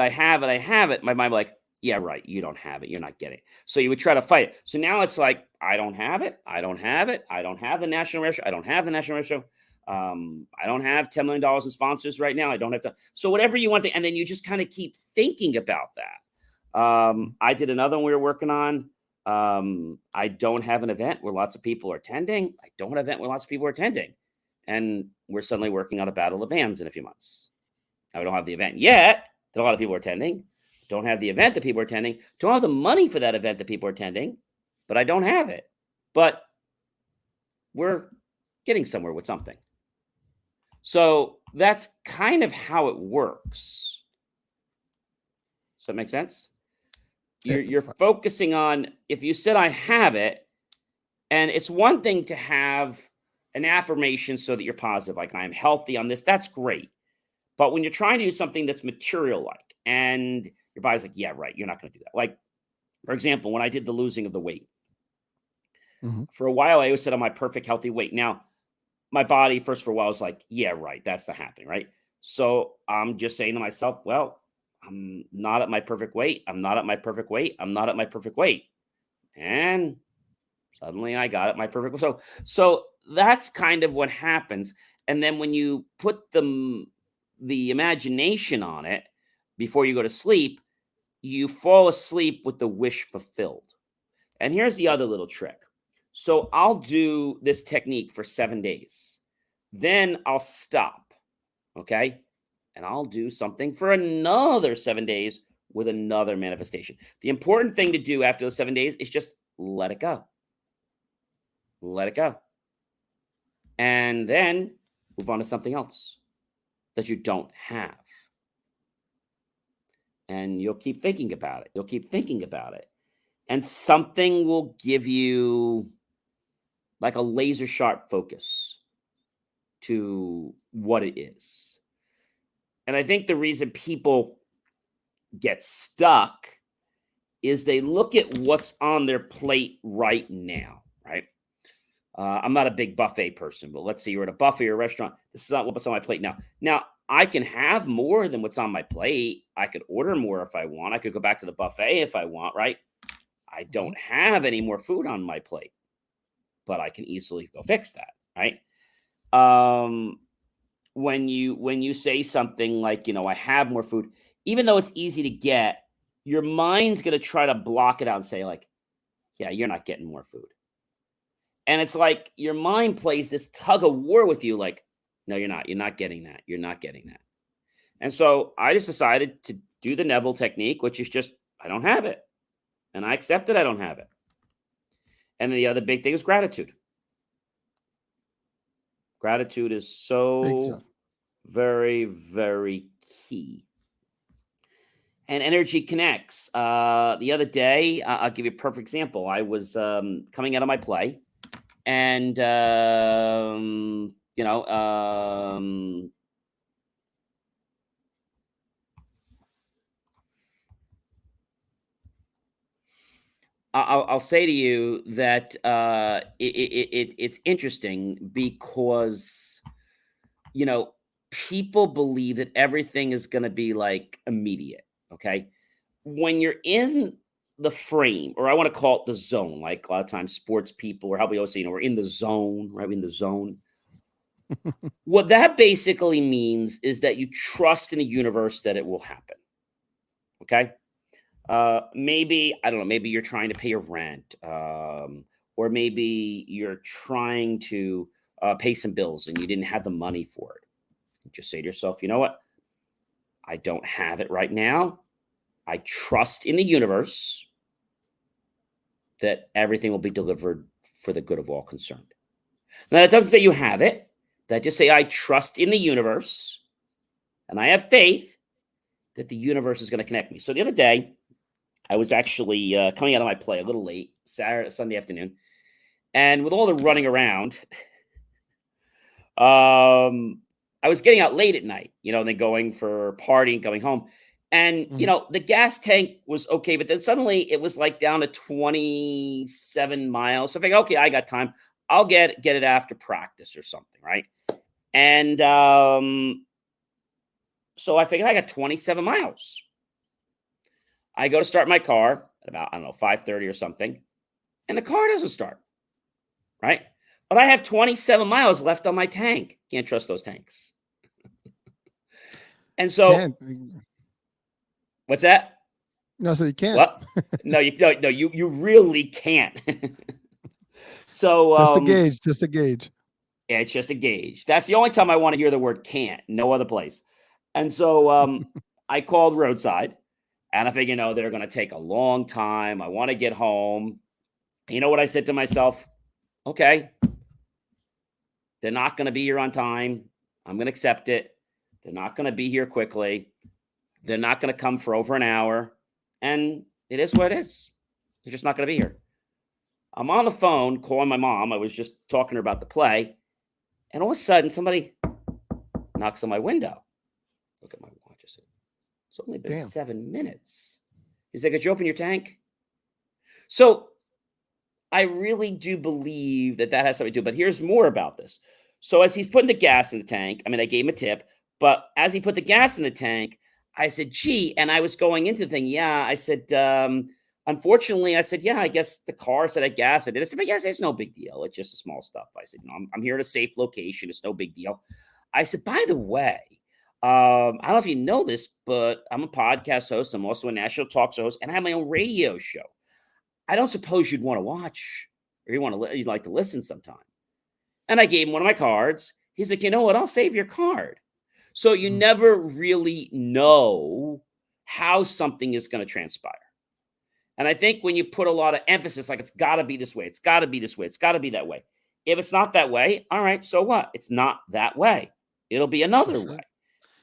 my mind would be like, yeah, right, you don't have it. You're not getting it. So you would try to fight it. So now it's like, I don't have it. I don't have it. I don't have the national radio show. I don't have the national radio show. I don't have $10 million in sponsors right now. I don't have to. So whatever you want to, and then you just kind of keep thinking about that. I did another one we were working on. I don't have an event where lots of people are attending. I don't have an event where lots of people are attending. And we're suddenly working on a battle of bands in a few months. Now, we don't have the event yet that a lot of people are attending. Don't have the event that people are attending. Don't have the money for that event that people are attending. But I don't have it. But we're getting somewhere with something. So that's kind of how it works. Does that make sense? You're focusing on, if you said I have it, and it's one thing to have an affirmation so that you're positive, like I'm healthy on this, that's great. But when you're trying to do something that's material-like, and your body's like, yeah, right, you're not going to do that. Like, for example, when I did the losing of the weight, for a while, I always said I'm my perfect healthy weight. Now, my body first for a while was like, yeah, right, that's not happening, right? So I'm just saying to myself, well, I'm not at my perfect weight. I'm not at my perfect weight. I'm not at my perfect weight. And suddenly I got at my perfect weight. So that's kind of what happens. And then when you put the imagination on it before you go to sleep, you fall asleep with the wish fulfilled. And here's the other little trick. So I'll do this technique for 7 days. Then I'll stop, okay? And I'll do something for another 7 days with another manifestation. The important thing to do after those 7 days is just let it go. Let it go. And then move on to something else that you don't have. And you'll keep thinking about it. You'll keep thinking about it. And something will give you like a laser sharp focus to what it is. And I think the reason people get stuck is they look at what's on their plate right now, right? I'm not a big buffet person, but let's say you're at a buffet or a restaurant. This is not what's on my plate now. Now, I can have more than what's on my plate. I could order more if I want. I could go back to the buffet if I want, right? I don't have any more food on my plate, but I can easily go fix that, right? When you say something like, I have more food, even though it's easy to get, your mind's going to try to block it out and say like, yeah, you're not getting more food. And it's like your mind plays this tug of war with you. Like, no, you're not. You're not getting that. You're not getting that. And so I just decided to do the Neville technique, which is just, I don't have it. And I accept that I don't have it. And then the other big thing is gratitude. Gratitude is so very, very key. And energy connects. The other day, I'll give you a perfect example. I was coming out of my play, and I'll say to you that it's interesting because, people believe that everything is going to be like immediate. Okay. When you're in the frame, or I want to call it the zone, like a lot of times sports people, or how we always say, we're in the zone, right? We're in the zone. What that basically means is that you trust in the universe that it will happen. Okay. Maybe, I don't know, maybe you're trying to pay your rent, or maybe you're trying to pay some bills and you didn't have the money for it. You just say to yourself, you know what? I don't have it right now. I trust in the universe that everything will be delivered for the good of all concerned. Now, that doesn't say you have it. That just say I trust in the universe and I have faith that the universe is going to connect me. So the other day, I was actually coming out of my play a little late, Sunday afternoon, and with all the running around, I was getting out late at night, then going for partying, going home. And, the gas tank was okay, but then suddenly it was like down to 27 miles. So I figured, okay, I got time. I'll get it after practice or something, right? And so I figured I got 27 miles. I go to start my car at about, 5:30 or something, and the car doesn't start, right? But I have 27 miles left on my tank. Can't trust those tanks. And so, what's that? No, so you can't. What? No, you really can't. So, just a gauge. Yeah, it's just a gauge. That's the only time I want to hear the word can't. No other place. And so, I called roadside, and I figured, they're going to take a long time. I want to get home. You know what I said to myself? Okay, they're not going to be here on time. I'm going to accept it. They're not going to be here quickly. They're not going to come for over an hour. And it is what it is. They're just not going to be here. I'm on the phone calling my mom. I was just talking to her about the play. And all of a sudden, somebody knocks on my window. Look at my watch. I said, it's only been 7 minutes. He's like, could you open your tank? So I really do believe that has something to do. But here's more about this. So as he's putting the gas in the tank, I gave him a tip. But as he put the gas in the tank, I said, gee, and I was going into the thing. Yeah, I said, unfortunately, I said, yeah, I guess the car said I gas it. I said, but yes, it's no big deal. It's just a small stuff. I said, I'm here at a safe location. It's no big deal. I said, by the way, I don't know if you know this, but I'm a podcast host. I'm also a national talk show host, and I have my own radio show. I don't suppose you'd want to watch, or you'd like to listen sometime. And I gave him one of my cards. He's like, you know what? I'll save your card. So you never really know how something is going to transpire. And I think when you put a lot of emphasis, like it's got to be this way, it's got to be this way, it's got to be that way. If it's not that way, all right, so what? It's not that way. It'll be another way.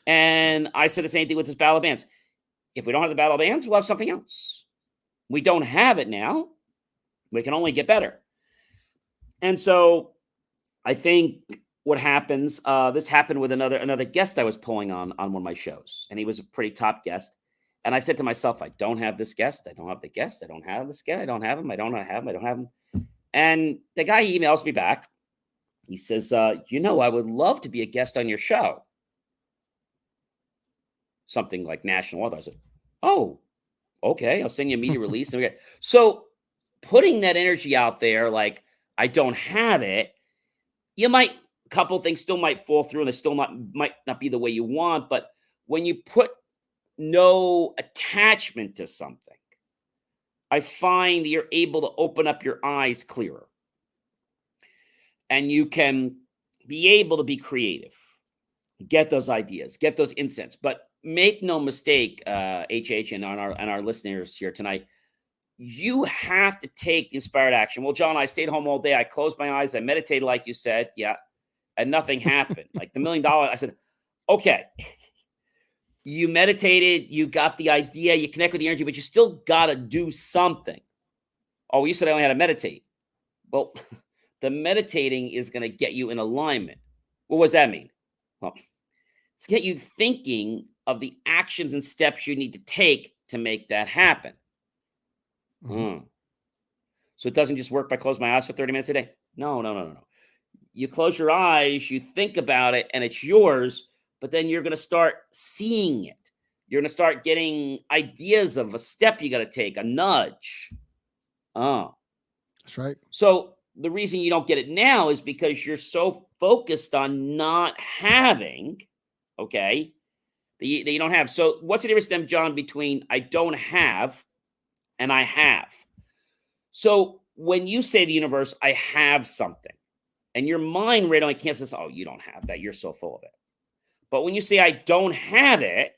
And I said the same thing with this battle of bands. If we don't have the battle of bands, we'll have something else. We don't have it now. We can only get better. And so I think what happens, this happened with another guest I was pulling on one of my shows, and he was a pretty top guest. And I said to myself, I don't have this guest. I don't have the guest. I don't have this guy. I don't have him. I don't have him. I don't have him. And the guy emails me back. He says, I would love to be a guest on your show. Something like national author. I said, oh, okay. I'll send you a media release. So putting that energy out there, like I don't have it, a couple things still might fall through and they still might not be the way you want. But when you put no attachment to something, I find that you're able to open up your eyes clearer. And you can be able to be creative, get those ideas, get those insights. But make no mistake, HH and our listeners here tonight, you have to take the inspired action. Well, John, I stayed home all day. I closed my eyes. I meditated, like you said. Yeah. And nothing happened. Like the $1 million. I said, okay, you meditated, you got the idea, you connect with the energy, but you still got to do something. Oh, you said I only had to meditate. Well, the meditating is going to get you in alignment. What does that mean? Well, it's get you thinking of the actions and steps you need to take to make that happen. So it doesn't just work by closing my eyes for 30 minutes a day. No. You close your eyes, you think about it, and it's yours, but then you're going to start seeing it. You're going to start getting ideas of a step you got to take, a nudge. Oh. That's right. So the reason you don't get it now is because you're so focused on not having, okay, that you don't have. So what's the difference then, John, between I don't have and I have? So when you say to the universe, I have something, and your mind right away can't say, oh, you don't have that. You're so full of it. But when you say I don't have it,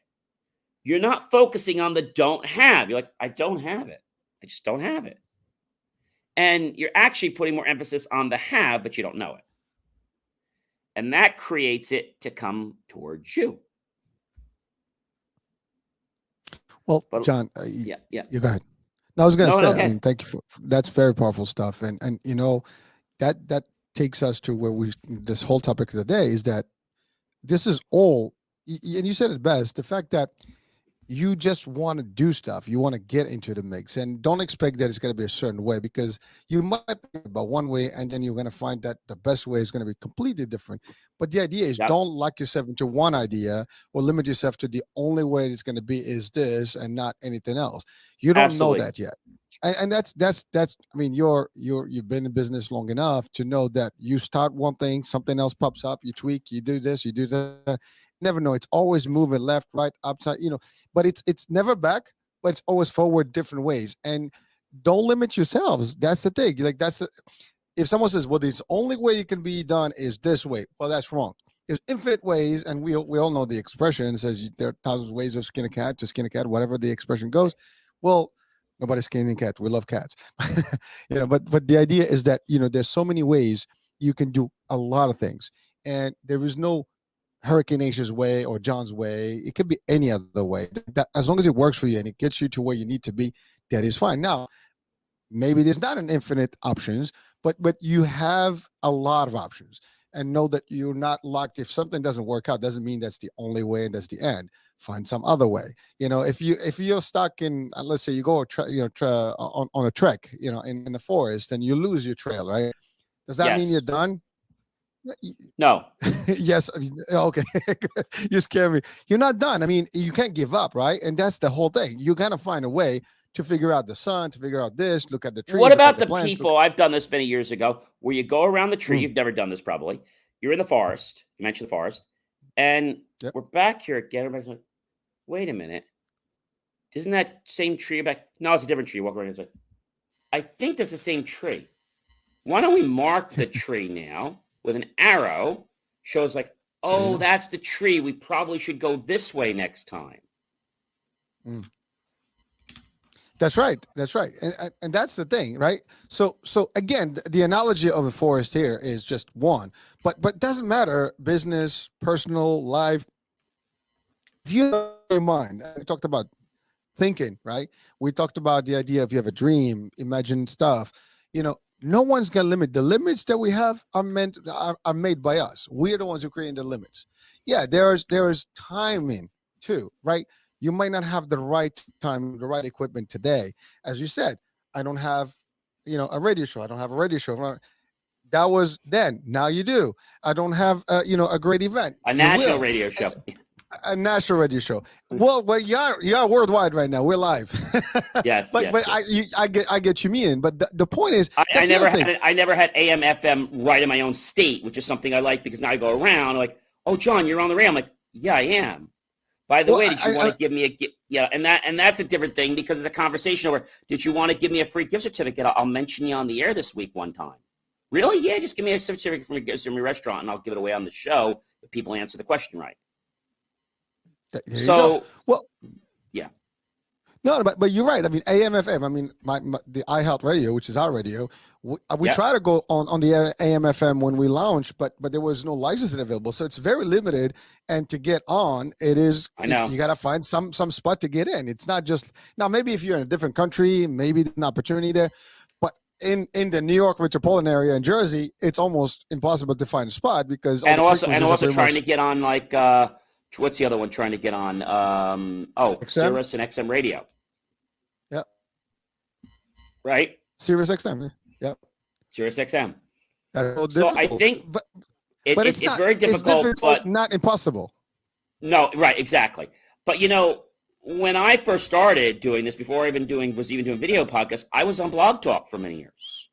you're not focusing on the don't have. You're like, I don't have it. I just don't have it. And you're actually putting more emphasis on the have, but you don't know it. And that creates it to come towards you. Well, But, John, yeah. You go ahead. No, I was going to say, okay. I mean, thank you for that's very powerful stuff. And that takes us to where this whole topic of the day is that this is all, and you said it best, the fact that you just want to do stuff, you want to get into the mix, and don't expect that it's going to be a certain way, because you might think about one way and then you're going to find that the best way is going to be completely different. But the idea is don't lock yourself into one idea or limit yourself to the only way it's going to be is this and not anything else. You don't know that yet. And that's I mean, you've been in business long enough to know that you start one thing, something else pops up, you tweak, you do this, you do that. Never know. It's always moving left, right, upside, but it's never back, but it's always forward different ways. And don't limit yourselves. That's the thing. Like if someone says, well, the only way it can be done is this way, well, that's wrong. There's infinite ways, and we all know the expression says there are thousands of ways of skin a cat, to skin a cat, whatever the expression goes. Well, nobody's skinning cats. We love cats. But the idea is that, there's so many ways you can do a lot of things. And there is no hurricaneh's way or John's way. It could be any other way. That, as long as it works for you and it gets you to where you need to be, that is fine. Now, maybe there's not an infinite options, but you have a lot of options, and know that you're not locked. If something doesn't work out, doesn't mean that's the only way and that's the end. Find some other way. If you're stuck in, let's say you go on a trek, in the forest, and you lose your trail, right? Does that mean you're done? No. Yes. I mean, okay. You scare me. You're not done. I mean, you can't give up, right? And that's the whole thing. You gotta find a way to figure out the sun, to figure out this, look at the trees. What about the plants, people, I've done this many years ago, where you go around the tree. You've never done this probably. You're in the forest. You mentioned the forest. And we're back here again. Everybody's like, wait a minute. Isn't that same tree back? No, it's a different tree. Walk around and say, I think that's the same tree. Why don't we mark the tree now with an arrow? Shows like, oh, that's the tree. We probably should go this way next time. That's right. And that's the thing, right? So again, the analogy of a forest here is just one, but doesn't matter, business, personal, life. If you have your mind, we talked about thinking, right? We talked about the idea of you have a dream, imagine stuff, no one's going to limit. The limits that we have are made by us. We're the ones who create the limits. Yeah, there is timing too, right? You might not have the right time, the right equipment today. As you said, I don't have, a radio show. I don't have a radio show. That was then. Now you do. I don't have, a great event. A national radio show. A national radio show. Well, you are worldwide right now. We're live. Yes, but I get you meaning. But the point is, I never had AM FM right in my own state, which is something I like, because now I go around like, oh, John, you're on the radio. I'm like, yeah, I am. By the way, did you want to give me and that's a different thing, because it's a conversation over, did you want to give me a free gift certificate? I'll mention you on the air this week one time. Really? Yeah, just give me a certificate from your restaurant and I'll give it away on the show if people answer the question right. So, well, yeah. No, but you're right. I mean, AM, FM. I mean, the iHealth Radio, which is our radio. We try to go on the AM, FM when we launch, but there was no licensing available, so it's very limited. And to get on, I know you got to find some spot to get in. It's not just now. Maybe if you're in a different country, maybe there's an opportunity there. But in the New York metropolitan area in Jersey, it's almost impossible to find a spot, because also trying to get on like. What's the other one trying to get on? Sirius and XM radio. Yeah. Right? Sirius XM. Yep. Sirius XM. That's so So I difficult. think But it's very it's difficult, difficult, but not impossible. no, right, exactly. But when I first started doing this, before I was even doing video podcasts, I was on Blog Talk for many years,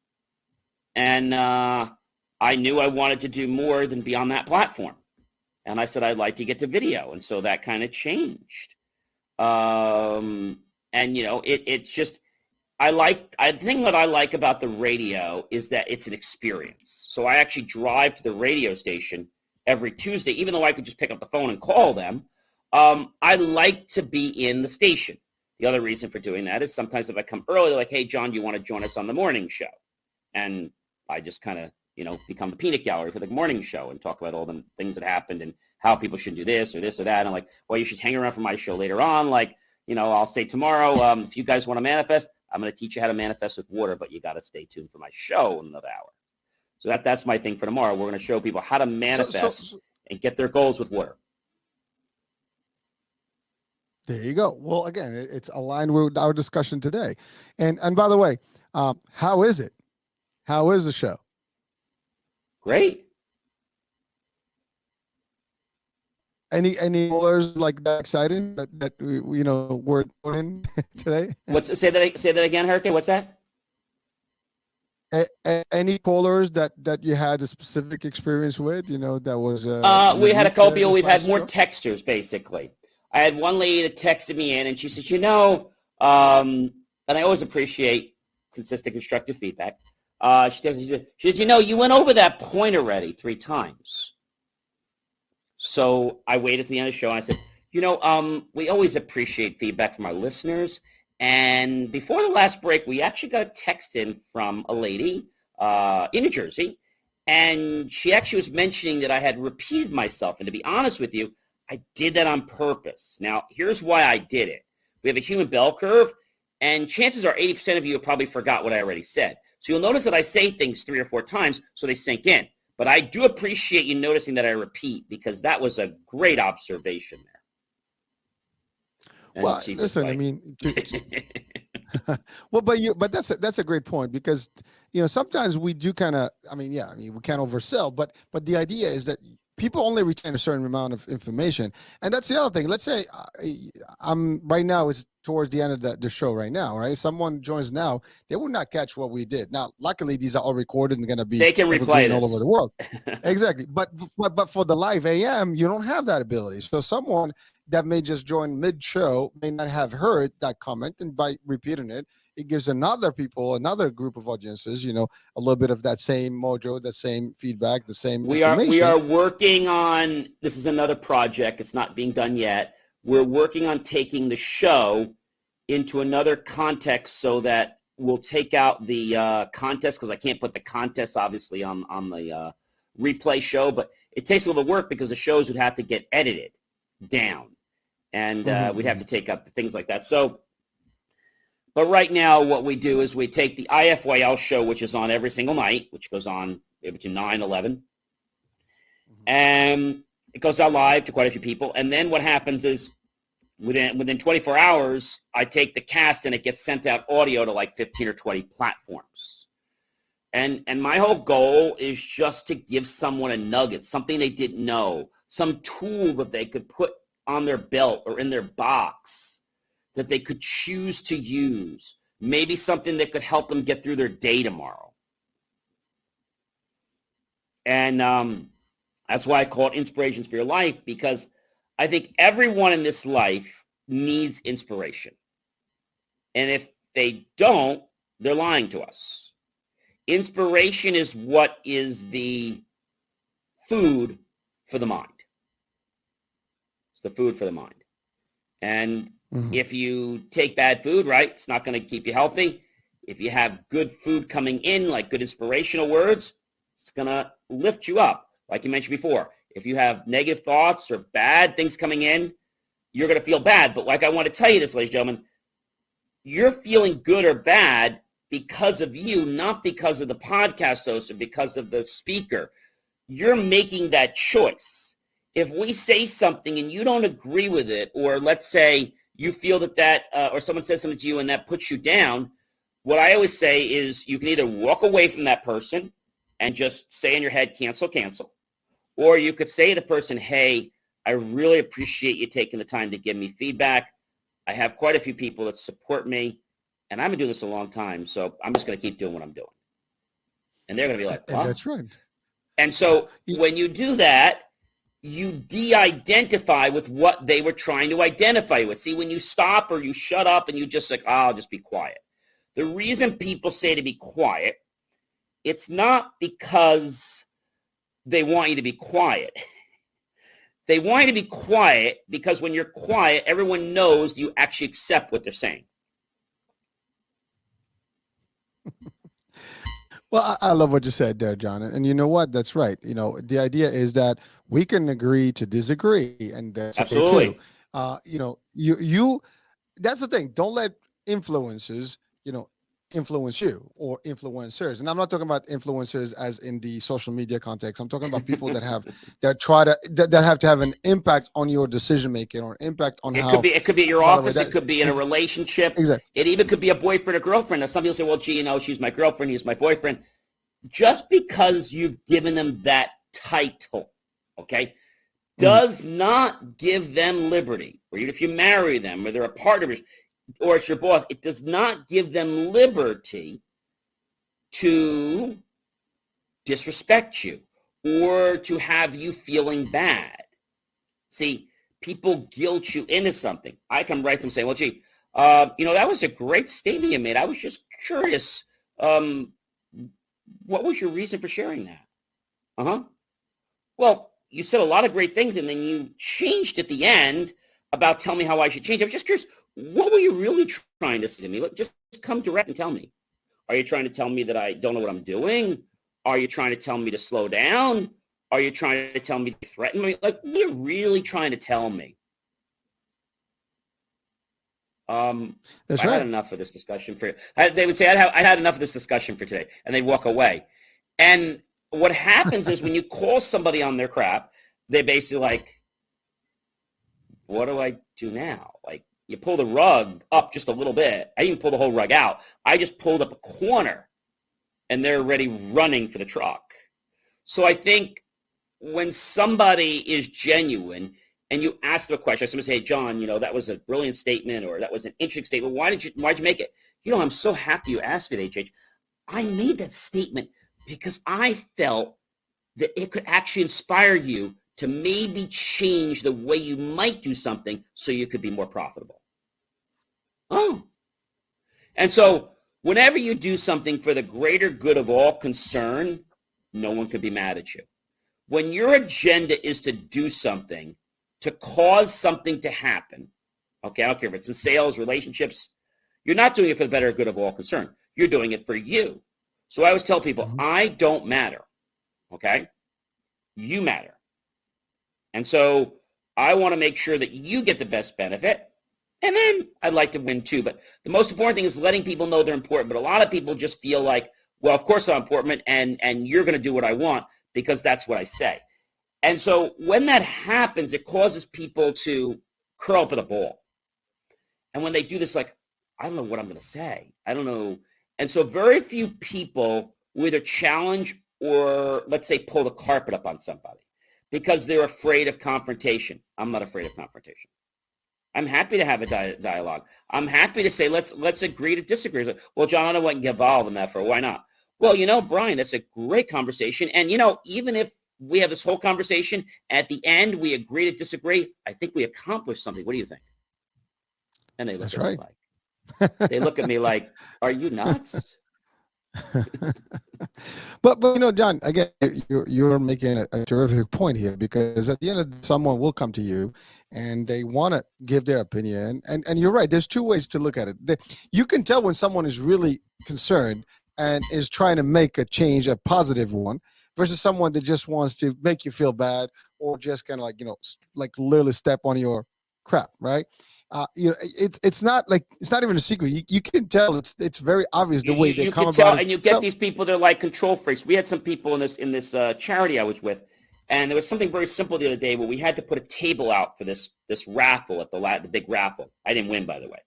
and I knew I wanted to do more than be on that platform. And I said I'd like to get to video, and so that kind of changed. And it's just I think what I like about the radio is that it's an experience. So I actually drive to the radio station every Tuesday, even though I could just pick up the phone and call them. I like to be in the station. The other reason for doing that is sometimes if I come early, they're like, hey, John, do you want to join us on the morning show? And I just kind of, become the peanut gallery for the morning show and talk about all the things that happened and how people should do this or that. And I'm like, well, you should hang around for my show later on. Like, I'll say tomorrow, if you guys want to manifest, I'm going to teach you how to manifest with water, but you got to stay tuned for my show in another hour. So that's my thing for tomorrow. We're going to show people how to manifest and get their goals with water. There you go. Well, again, it's aligned with our discussion today. And by the way, how is it? How is the show? Great. Any callers like that exciting that we're doing today? Say that again, Hurricane? What's that? Any callers that you had a specific experience with? That was. We had a couple. We've had more texters basically. I had one lady that texted me in, and she said, and I always appreciate consistent constructive feedback. She said, you went over that point already 3 times. So I waited to the end of the show, and I said, we always appreciate feedback from our listeners. And before the last break, we actually got a text in from a lady in New Jersey, and she actually was mentioning that I had repeated myself. And to be honest with you, I did that on purpose. Now, here's why I did it. We have a human bell curve, and chances are 80% of you have probably forgot what I already said. So you'll notice that I say things 3 or 4 times so they sink in. But I do appreciate you noticing that I repeat, because that was a great observation there. And well, listen, I mean, but that's a great point, because sometimes we do kind of, we can't oversell, but the idea is that people only retain a certain amount of information. And that's the other thing. Let's say I'm right now, it's towards the end of the show right now, right? Someone joins now, they would not catch what we did. Now, luckily, these are all recorded and going to be they can replay all over the world. Exactly. But for the live AM, you don't have that ability. So someone that may just join mid-show may not have heard that comment, and by repeating it, it gives another group of audiences, a little bit of that same mojo, the same feedback, the same information. We are working on, this is another project. It's not being done yet. We're working on taking the show into another context so that we'll take out the contest, because I can't put the contest, obviously, on the replay show, but it takes a little bit of work because the shows would have to get edited down, and we'd have to take up things like that. So, but right now, what we do is we take the IFYL show, which is on every single night, which goes on between 9 and 11. And it goes out live to quite a few people. And then what happens is within 24 hours, I take the cast and it gets sent out audio to like 15 or 20 platforms. And my whole goal is just to give someone a nugget, something they didn't know, some tool that they could put on their belt or in their box that they could choose to use, maybe something that could help them get through their day tomorrow. And that's why I call it Inspirations for Your Life, because I think everyone in this life needs inspiration. And if they don't, they're lying to us. Inspiration is what is the food for the mind. It's the food for the mind. And if you take bad food, right, it's not going to keep you healthy. If you have good food coming in, like good inspirational words, it's going to lift you up. Like you mentioned before, if you have negative thoughts or bad things coming in, you're going to feel bad. But like I want to tell you this, ladies and gentlemen, you're feeling good or bad because of you, not because of the podcast host or because of the speaker. You're making that choice. If we say something and you don't agree with it, or let's say you feel that or someone says something to you and that puts you down, what I always say is you can either walk away from that person and just say in your head, cancel, cancel. Or you could say to the person, hey, I really appreciate you taking the time to give me feedback. I have quite a few people that support me, and I've been doing this a long time, so I'm just going to keep doing what I'm doing. And they're going to be like, And what? that's right. And so when you do that, you de-identify with what they were trying to identify with. See, when you stop or you shut up and you just like, oh, I'll just be quiet. The reason people say to be quiet, it's not because they want you to be quiet. They want you to be quiet because when you're quiet, everyone knows you actually accept what they're saying. Well, I love what you said there, John. And you know what? That's right. The idea is that we can agree to disagree, and that's Absolutely. okay too. You that's the thing. Don't let influences, influence you or influencers. And I'm not talking about influencers as in the social media context. I'm talking about people that have to have an impact on your decision making or impact on It how. could be at your By the way, office. It could be in a relationship. Exactly. It even could be a boyfriend or girlfriend. Now, some people say, well, gee, she's my girlfriend. He's my boyfriend. Just because you've given them that title, okay, does not give them liberty. Or even if you marry them or they're a partner or it's your boss, it does not give them liberty to disrespect you or to have you feeling bad. See, people guilt you into something. I come right to them and say, well, gee, that was a great statement you made. I was just curious. What was your reason for sharing that? Uh-huh. Well, you said a lot of great things, and then you changed at the end about tell me how I should change. I was just curious, what were you really trying to say to me? Look, just come direct and tell me. Are you trying to tell me that I don't know what I'm doing? Are you trying to tell me to slow down? Are you trying to tell me to threaten me? Like, what are you really trying to tell me? That's I right. had enough of this discussion for you. They would say, I had enough of this discussion for today, and they walk away. And what happens is when you call somebody on their crap, they basically like, what do I do now? Like, you pull the rug up just a little bit. I didn't pull the whole rug out. I just pulled up a corner, and they're already running for the truck. So I think when somebody is genuine and you ask them a question, somebody say, hey, John, that was a brilliant statement or that was an interesting statement. Why'd you make it? I'm so happy you asked me that, HH. I made that statement because I felt that it could actually inspire you to maybe change the way you might do something so you could be more profitable. Oh. And so whenever you do something for the greater good of all concerned, no one could be mad at you. When your agenda is to do something, to cause something to happen, okay, I don't care if it's in sales, relationships, you're not doing it for the better good of all concerned. You're doing it for you. So I always tell people, I don't matter, okay? You matter. And so I want to make sure that you get the best benefit. And then I'd like to win too. But the most important thing is letting people know they're important. But a lot of people just feel like, well, of course I'm important and you're going to do what I want because that's what I say. And so when that happens, it causes people to curl up in a ball. And when they do this, like, I don't know what I'm going to say. I don't know. And so very few people will either challenge or, let's say, pull the carpet up on somebody because they're afraid of confrontation. I'm not afraid of confrontation. I'm happy to have a dialogue. I'm happy to say, let's agree to disagree. Well, John, I don't want to get involved in that why not? Well, Brian, that's a great conversation. And, even if we have this whole conversation, at the end, we agree to disagree, I think we accomplished something. What do you think? And they look at me like, are you nuts? but John, again, you're making a terrific point here because at the end of the day, someone will come to you and they want to give their opinion, and you're right. There's two ways to look at it. You can tell when someone is really concerned and is trying to make a change, a positive one, versus someone that just wants to make you feel bad or just kind of like literally step on your crap, right? It's not even a secret. You can tell it's very obvious the way they come about it. And you get these people, they're like control freaks. We had some people in this charity I was with, and there was something very simple the other day where we had to put a table out for this raffle at the big raffle. I didn't win, by the way.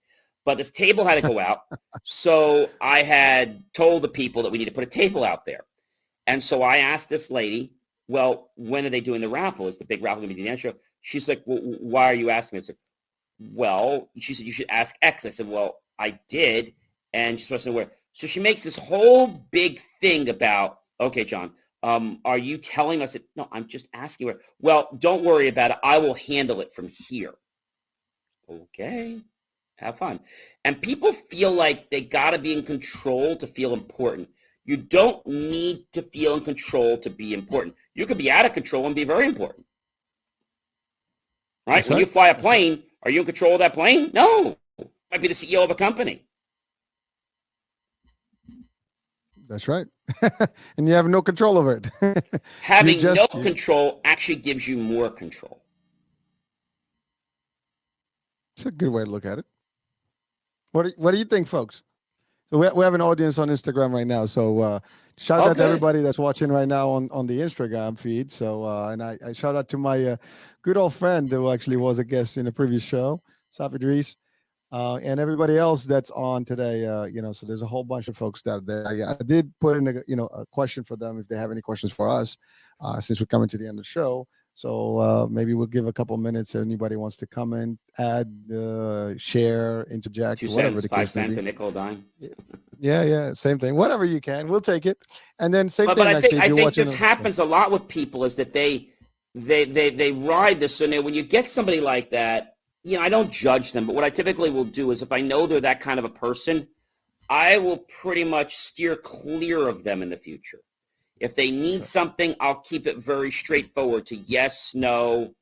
but this table had to go out. So I had told the people that we need to put a table out there. And so I asked this lady, well, when are they doing the raffle? Is the big raffle going to be the end show? She's like, well, why are you asking me? I said, well, she said, you should ask X. I said, well, I did. And she's supposed to know where. So she makes this whole big thing about, okay, John, are you telling us? No, I'm just asking where. Well, don't worry about it. I will handle it from here. Okay, have fun. And people feel like they got to be in control to feel important. You don't need to feel in control to be important. You could be out of control and be very important. Right? When you fly a plane, are you in control of that plane? No. You might be the CEO of a company. That's right. And you have no control over it. Having no control actually gives you more control. It's a good way to look at it. What do you think, folks? So we have an audience on Instagram right now. So shout out to everybody that's watching right now on the Instagram feed. So and I shout out to my good old friend who actually was a guest in a previous show, Safi Idris, and everybody else that's on today. So there's a whole bunch of folks out there. I did put in a question for them if they have any questions for us, since we're coming to the end of the show. So maybe we'll give a couple minutes if anybody wants to comment, add, share, interject, 2 whatever cents, the 5 case may cents, be. a nickel, a dime. Yeah, same thing. Whatever you can, we'll take it. And then same thing. But actually, I think this happens a lot with people is that they ride this. So now when you get somebody like that, I don't judge them. But what I typically will do is if I know they're that kind of a person, I will pretty much steer clear of them in the future. If they need something, I'll keep it very straightforward to yes, no,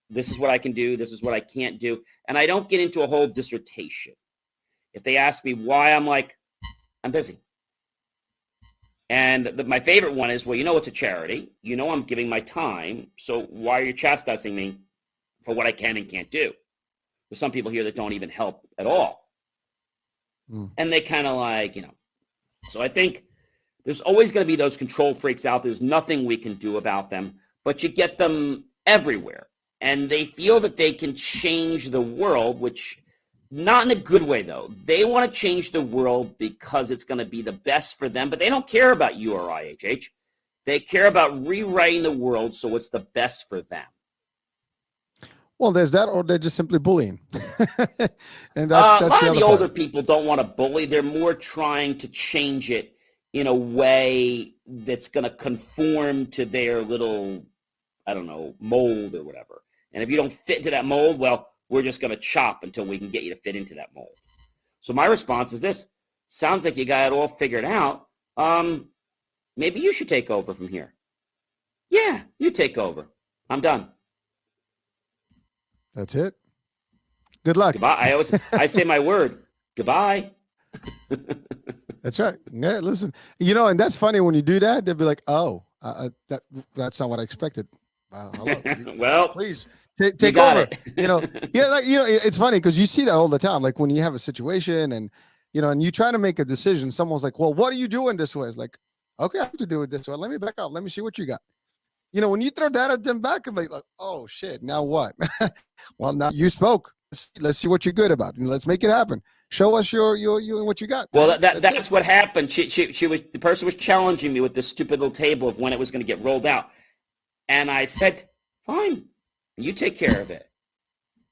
this is what I can do, this is what I can't do. And I don't get into a whole dissertation. If they ask me why, I'm like, I'm busy. And my favorite one is, well, it's a charity. I'm giving my time. So why are you chastising me for what I can and can't do? There's some people here that don't even help at all. And they kind of like, So I think there's always going to be those control freaks out. There's nothing we can do about them. But you get them everywhere. And they feel that they can change the world, which not in a good way, though. They want to change the world because it's going to be the best for them. But they don't care about you or IHH. They care about rewriting the world so it's the best for them. Well, there's that, or they're just simply bullying. And that's a lot of the older people don't want to bully. They're more trying to change it in a way that's going to conform to their little, I don't know, mold or whatever. And if you don't fit into that mold, well, we're just going to chop until we can get you to fit into that mold. So my response is this. Sounds like you got it all figured out. Maybe you should take over from here. Yeah, you take over. I'm done. That's it. Good luck. Goodbye. I say my word. Goodbye. That's right. Yeah, listen. And that's funny when you do that. They'll be like, "Oh, that's not what I expected." Hello. Well, please take over. It's funny because you see that all the time. Like when you have a situation and and you try to make a decision, someone's like, "Well, what are you doing this way?" It's like, "Okay, I have to do it this way. Let me back up. Let me see what you got." When you throw that at them back, I'm like, "Oh shit, now what?" Well, now you spoke. Let's see what you're good about, and let's make it happen. Show us your what you got. Well, that's what happened. The person was challenging me with this stupid little table of when it was going to get rolled out, and I said, "Fine, you take care of it."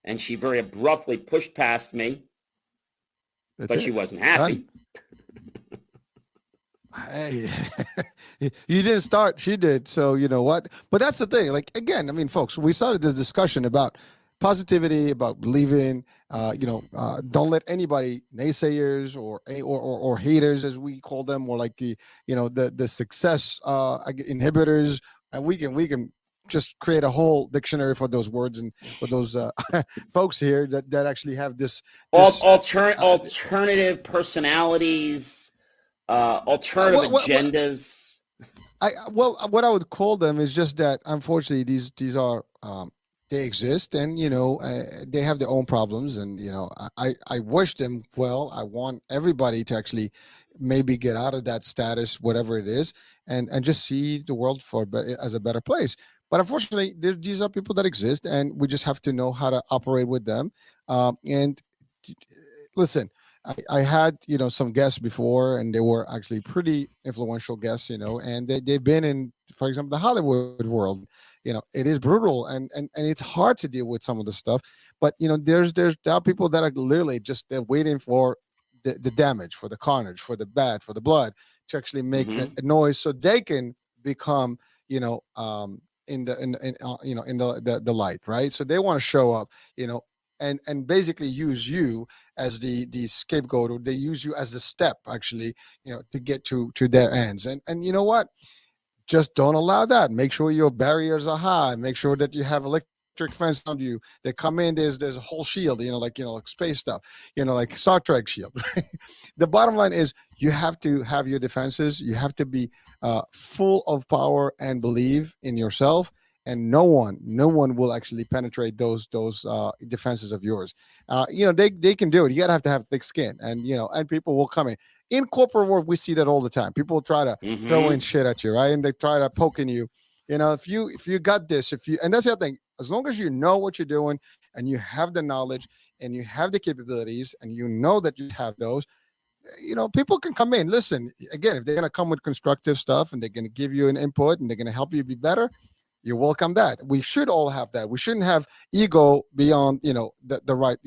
And she very abruptly pushed past me, but she wasn't happy. Hey, you didn't start, she did. So you know what? But that's the thing. Like again, I mean, folks, we started this discussion about positivity, about believing. Don't let anybody naysayers or haters, as we call them, or like the success inhibitors, and we can just create a whole dictionary for those words and for those folks here that actually have this alternative personalities. Alternative agendas. What I would call them is just that unfortunately these are they exist, and they have their own problems, and I wish them well. I want everybody to actually maybe get out of that status, whatever it is, and just see the world as a better place. But unfortunately, these are people that exist, and we just have to know how to operate with them. And listen, I had, some guests before, and they were actually pretty influential guests, and they've been in, for example, the Hollywood world. It is brutal, and it's hard to deal with some of the stuff. But there are people that are literally just they're waiting for the damage, for the carnage, for the bad, for the blood, to actually make a Hmm. noise so they can become, in the light, right? So they want to show up, and basically use you as the scapegoat, or they use you as the step, actually, to get to their ends. And you know what, just don't allow that. Make sure your barriers are high. Make sure that you have electric fence around you. They come in. There's a whole shield. Like space stuff. Like Star Trek shield. Right? The bottom line is you have to have your defenses. You have to be full of power and believe in yourself. And no one will actually penetrate those defenses of yours. They can do it. You gotta have thick skin, and people will come in corporate world. We see that all the time. People try to throw in Hmm. shit at you, right? And they try to poking you. If you got this, if you and that's the other thing. As long as you know what you're doing and you have the knowledge and you have the capabilities and you know that you have those, people can come in. Listen, again, if they're gonna come with constructive stuff and they're gonna give you an input and they're gonna help you be better, you welcome that. We should all have that. We shouldn't have ego beyond the right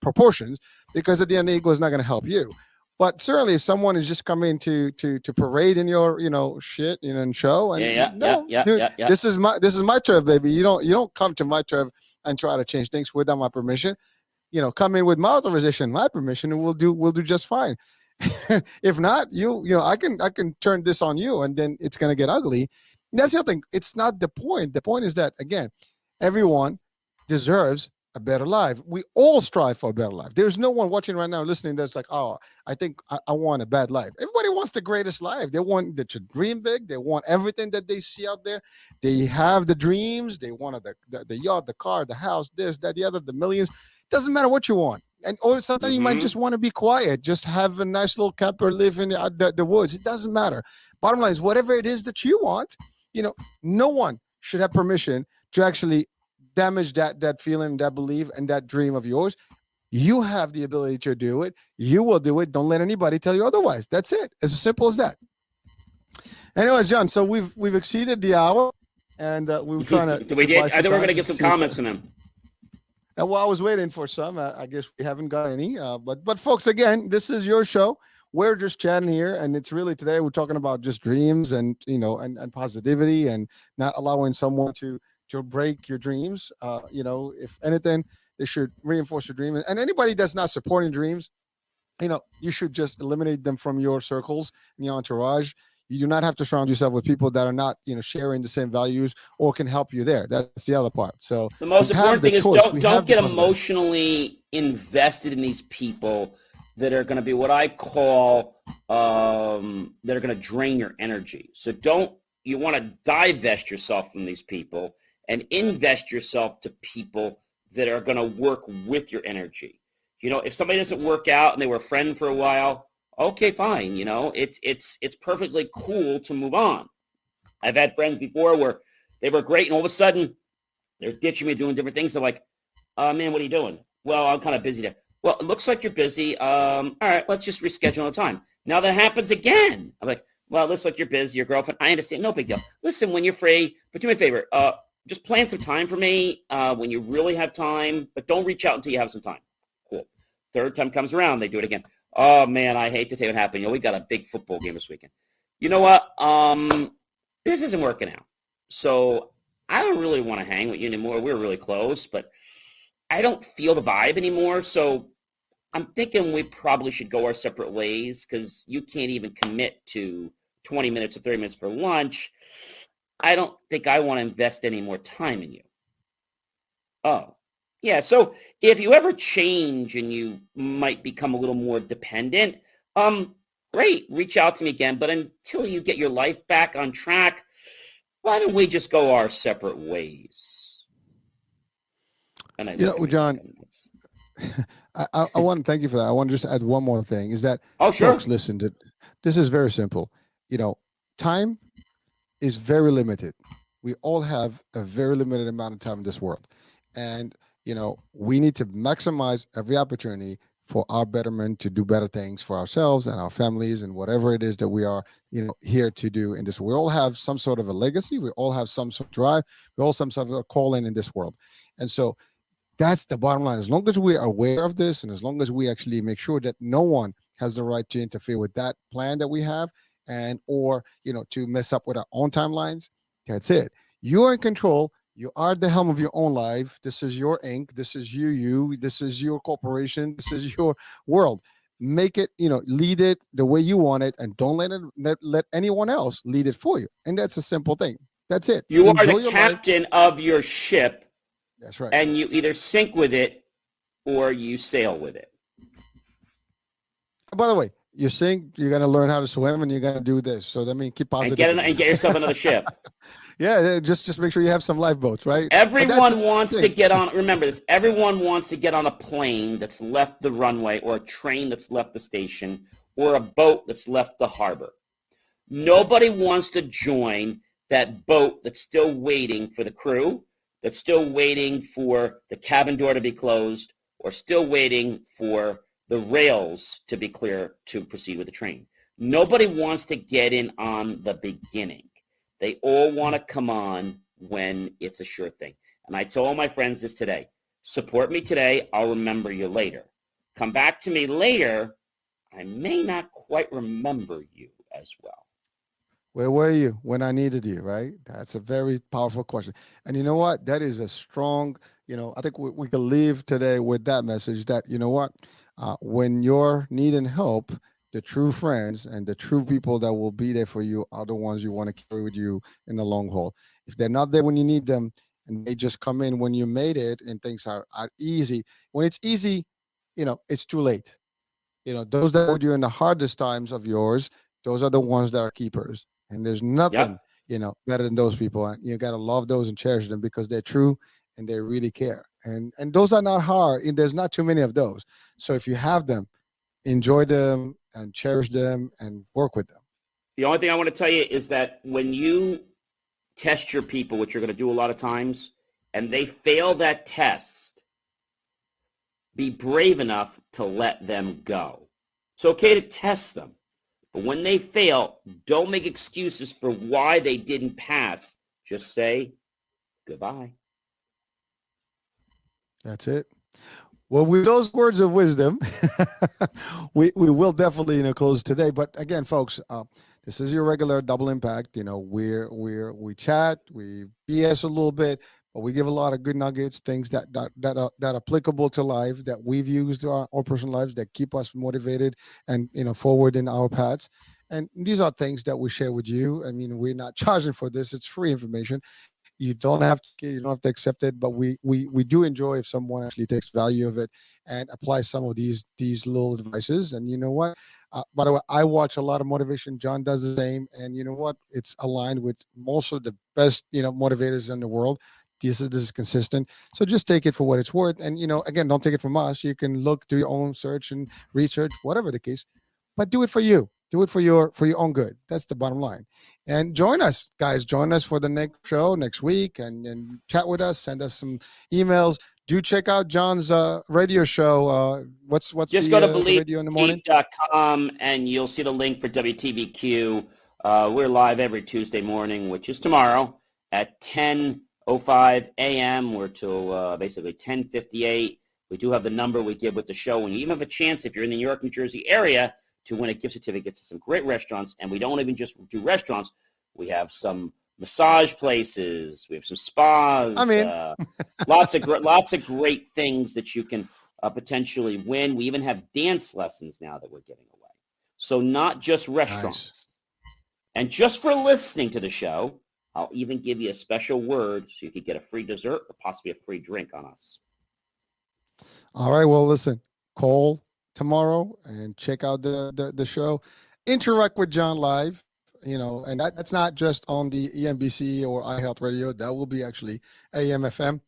proportions, because at the end, the ego is not going to help you. But certainly, if someone is just coming to parade in your shit and show, Yeah, and yeah, yeah, no, yeah, dude, yeah, yeah. this is my turf, baby. You don't come to my turf and try to change things without my permission. Come in with my authorization, my permission, and we'll do just fine. If not, I can turn this on you, and then it's gonna get ugly. And that's the other thing. It's not the point. The point is that, again, everyone deserves a better life. We all strive for a better life. There's no one watching right now listening that's like, oh, I think I want a bad life. Everybody wants the greatest life. They want that to dream big. They want everything that they see out there. They have the dreams. They want the yacht, the car, the house, this, that, the other, the millions. Doesn't matter what you want. Or sometimes you might Hmm. just want to be quiet, just have a nice little camper, live in the woods. It doesn't matter. Bottom line is, whatever it is that you want, you know, no one should have permission to actually damage that feeling, that belief, and that dream of yours. You have the ability to do it. You will do it. Don't let anybody tell you otherwise. That's it. It's as simple as that. Anyways, John. So we've exceeded the hour, and we were trying to We buy did. I some think we're time gonna just get to some see if. comments from him. Well, I was waiting for some. I guess we haven't got any. But folks, again, this is your show. We're just chatting here, and it's really today we're talking about just dreams and and positivity, and not allowing someone to break your dreams. If anything, they should reinforce your dream. And anybody that's not supporting dreams, you should just eliminate them from your circles and your entourage. You do not have to surround yourself with people that are not sharing the same values or can help you there. That's the other part. So The we most have important the thing is choice. We don't have the get possibility. emotionally invested in these people that are going to be what I call that are going to drain your energy. So don't you want to divest yourself from these people and invest yourself to people that are going to work with your energy. If somebody doesn't work out and they were a friend for a while, okay, fine. It's perfectly cool to move on. I've had friends before where they were great and all of a sudden they're ditching me, doing different things. They're like, man, what are you doing? Well, I'm kind of busy there. Well, it looks like you're busy. All right, let's just reschedule the time. Now that happens again. I'm like, well, it looks like you're busy. Your girlfriend, I understand. No big deal. Listen, when you're free, but do me a favor. Just plan some time for me when you really have time, but don't reach out until you have some time. Cool. Third time comes around, they do it again. Oh, man, I hate to tell you what happened. We got a big football game this weekend. You know what? This isn't working out. So I don't really want to hang with you anymore. We're really close, but I don't feel the vibe anymore. So I'm thinking we probably should go our separate ways because you can't even commit to 20 minutes or 30 minutes for lunch. I don't think I want to invest any more time in you. Oh, yeah. So if you ever change and you might become a little more dependent, great. Reach out to me again. But until you get your life back on track, why don't we just go our separate ways? And I look at me like John, I'm nuts. I want to thank you for that. I want to just add one more thing is that, Oh, folks, sure. listen, this is very simple. Time is very limited. We all have a very limited amount of time in this world. And, we need to maximize every opportunity for our betterment, to do better things for ourselves and our families and whatever it is that we are, here to do in this. We all have some sort of a legacy. We all have some sort of drive. We all some sort of a calling in this world. And so that's the bottom line. As long as we are aware of this, and as long as we actually make sure that no one has the right to interfere with that plan that we have, and or to mess up with our own timelines, that's it. You're in control. You are at the helm of your own life. This is your ink. This is you. This is your corporation. This is your world. Make it, lead it the way you want it, and don't let anyone else lead it for you. And that's a simple thing. That's it. You are Enjoy the your captain of your ship, That's right. and you either sink with it or you sail with it. By the way, you sing, you're gonna learn how to swim, and you're gonna do this. So that means keep And positive. get yourself another ship. Yeah, just make sure you have some lifeboats, right? Everyone wants to get on. Remember this. Everyone wants to get on a plane that's left the runway, or a train that's left the station, or a boat that's left the harbor. Nobody wants to join that boat that's still waiting for the crew, that's still waiting for the cabin door to be closed, or still waiting for the rails to be clear to proceed with the train. Nobody wants to get in on the beginning. They all want to come on when it's a sure thing. And I told my friends this today. Support me today, I'll remember you later. Come back to me later, I may not quite remember you as well. Where were you when I needed you, right? That's a very powerful question. And you know what? That is a strong, I think we can leave today with that message that, when you're needing help, the true friends and the true people that will be there for you are the ones you want to carry with you in the long haul. If they're not there when you need them, and they just come in when you made it and things are easy, when it's easy, it's too late. Those that were during the hardest times of yours, those are the ones that are keepers. And there's nothing, Yep. better than those people. And you got to love those and cherish them because they're true and they really care. And those are not hard. And there's not too many of those. So if you have them, enjoy them and cherish them and work with them. The only thing I want to tell you is that when you test your people, which you're going to do a lot of times, and they fail that test, be brave enough to let them go. It's okay to test them, but when they fail, don't make excuses for why they didn't pass. Just say goodbye. That's it. Well, with those words of wisdom, we will definitely close today. But again, folks, this is your regular double impact. We chat, we BS a little bit, but we give a lot of good nuggets, things that are applicable to life that we've used in our personal lives that keep us motivated and forward in our paths. And these are things that we share with you. I mean, we're not charging for this; it's free information. You don't have to accept it, but we do enjoy if someone actually takes value of it and applies some of these little advices. And you know what, by the way, I watch a lot of motivation. John does the same, and you know what, it's aligned with most of the best motivators in the world. This is consistent, so just take it for what it's worth. And again, don't take it from us. You can do your own search and research, whatever the case, but do it for you. Do it for your own good. That's the bottom line. And join us, guys. Join us for the next show next week, and chat with us. Send us some emails. Do check out John's radio show. What's Just the, go to the radio in the morning? BelievePete.com and you'll see the link for WTVQ. We're live every Tuesday morning, which is tomorrow at 10:05 a.m. We're till basically 10:58. We do have the number we give with the show, and you even have a chance if you're in the New York, New Jersey area to win a gift certificate to some great restaurants. And we don't even just do restaurants. We have some massage places. We have some spas. Lots of great things that you can potentially win. We even have dance lessons now that we're giving away. So not just restaurants. Nice. And just for listening to the show, I'll even give you a special word so you could get a free dessert or possibly a free drink on us. All right. Well, listen, call tomorrow and check out the show. Interact with John live, and that's not just on the EMBC or iHealth Radio. That will be actually AM/FM.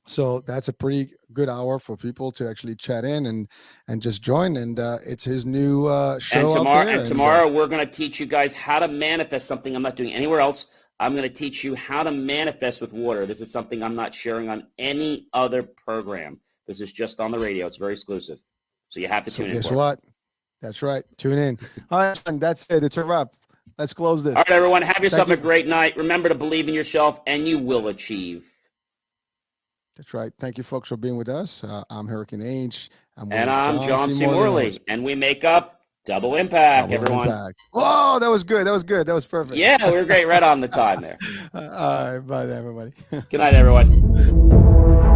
So that's a pretty good hour for people to actually chat in and just join. And it's his new show tomorrow we're going to teach you guys how to manifest something I'm not doing anywhere else. I'm going to teach you how to manifest with water. This is something I'm not sharing on any other program. This is just on the radio. It's very exclusive. So you have to So tune in. guess For it. what? That's right. Tune in. All right, and that's it. It's a wrap. Let's close this. All right, everyone. Have yourself Thank a you. great night. Remember to believe in yourself, and you will achieve. That's right. Thank you, folks, for being with us. I'm Hurricane H. I'm And with I'm John C. Morley, Morley, and we make up Double Impact, Double everyone. Impact. Oh, that was good. That was good. That was perfect. Yeah, we were great right on the time there. All right. Bye, everybody. Good night, everyone.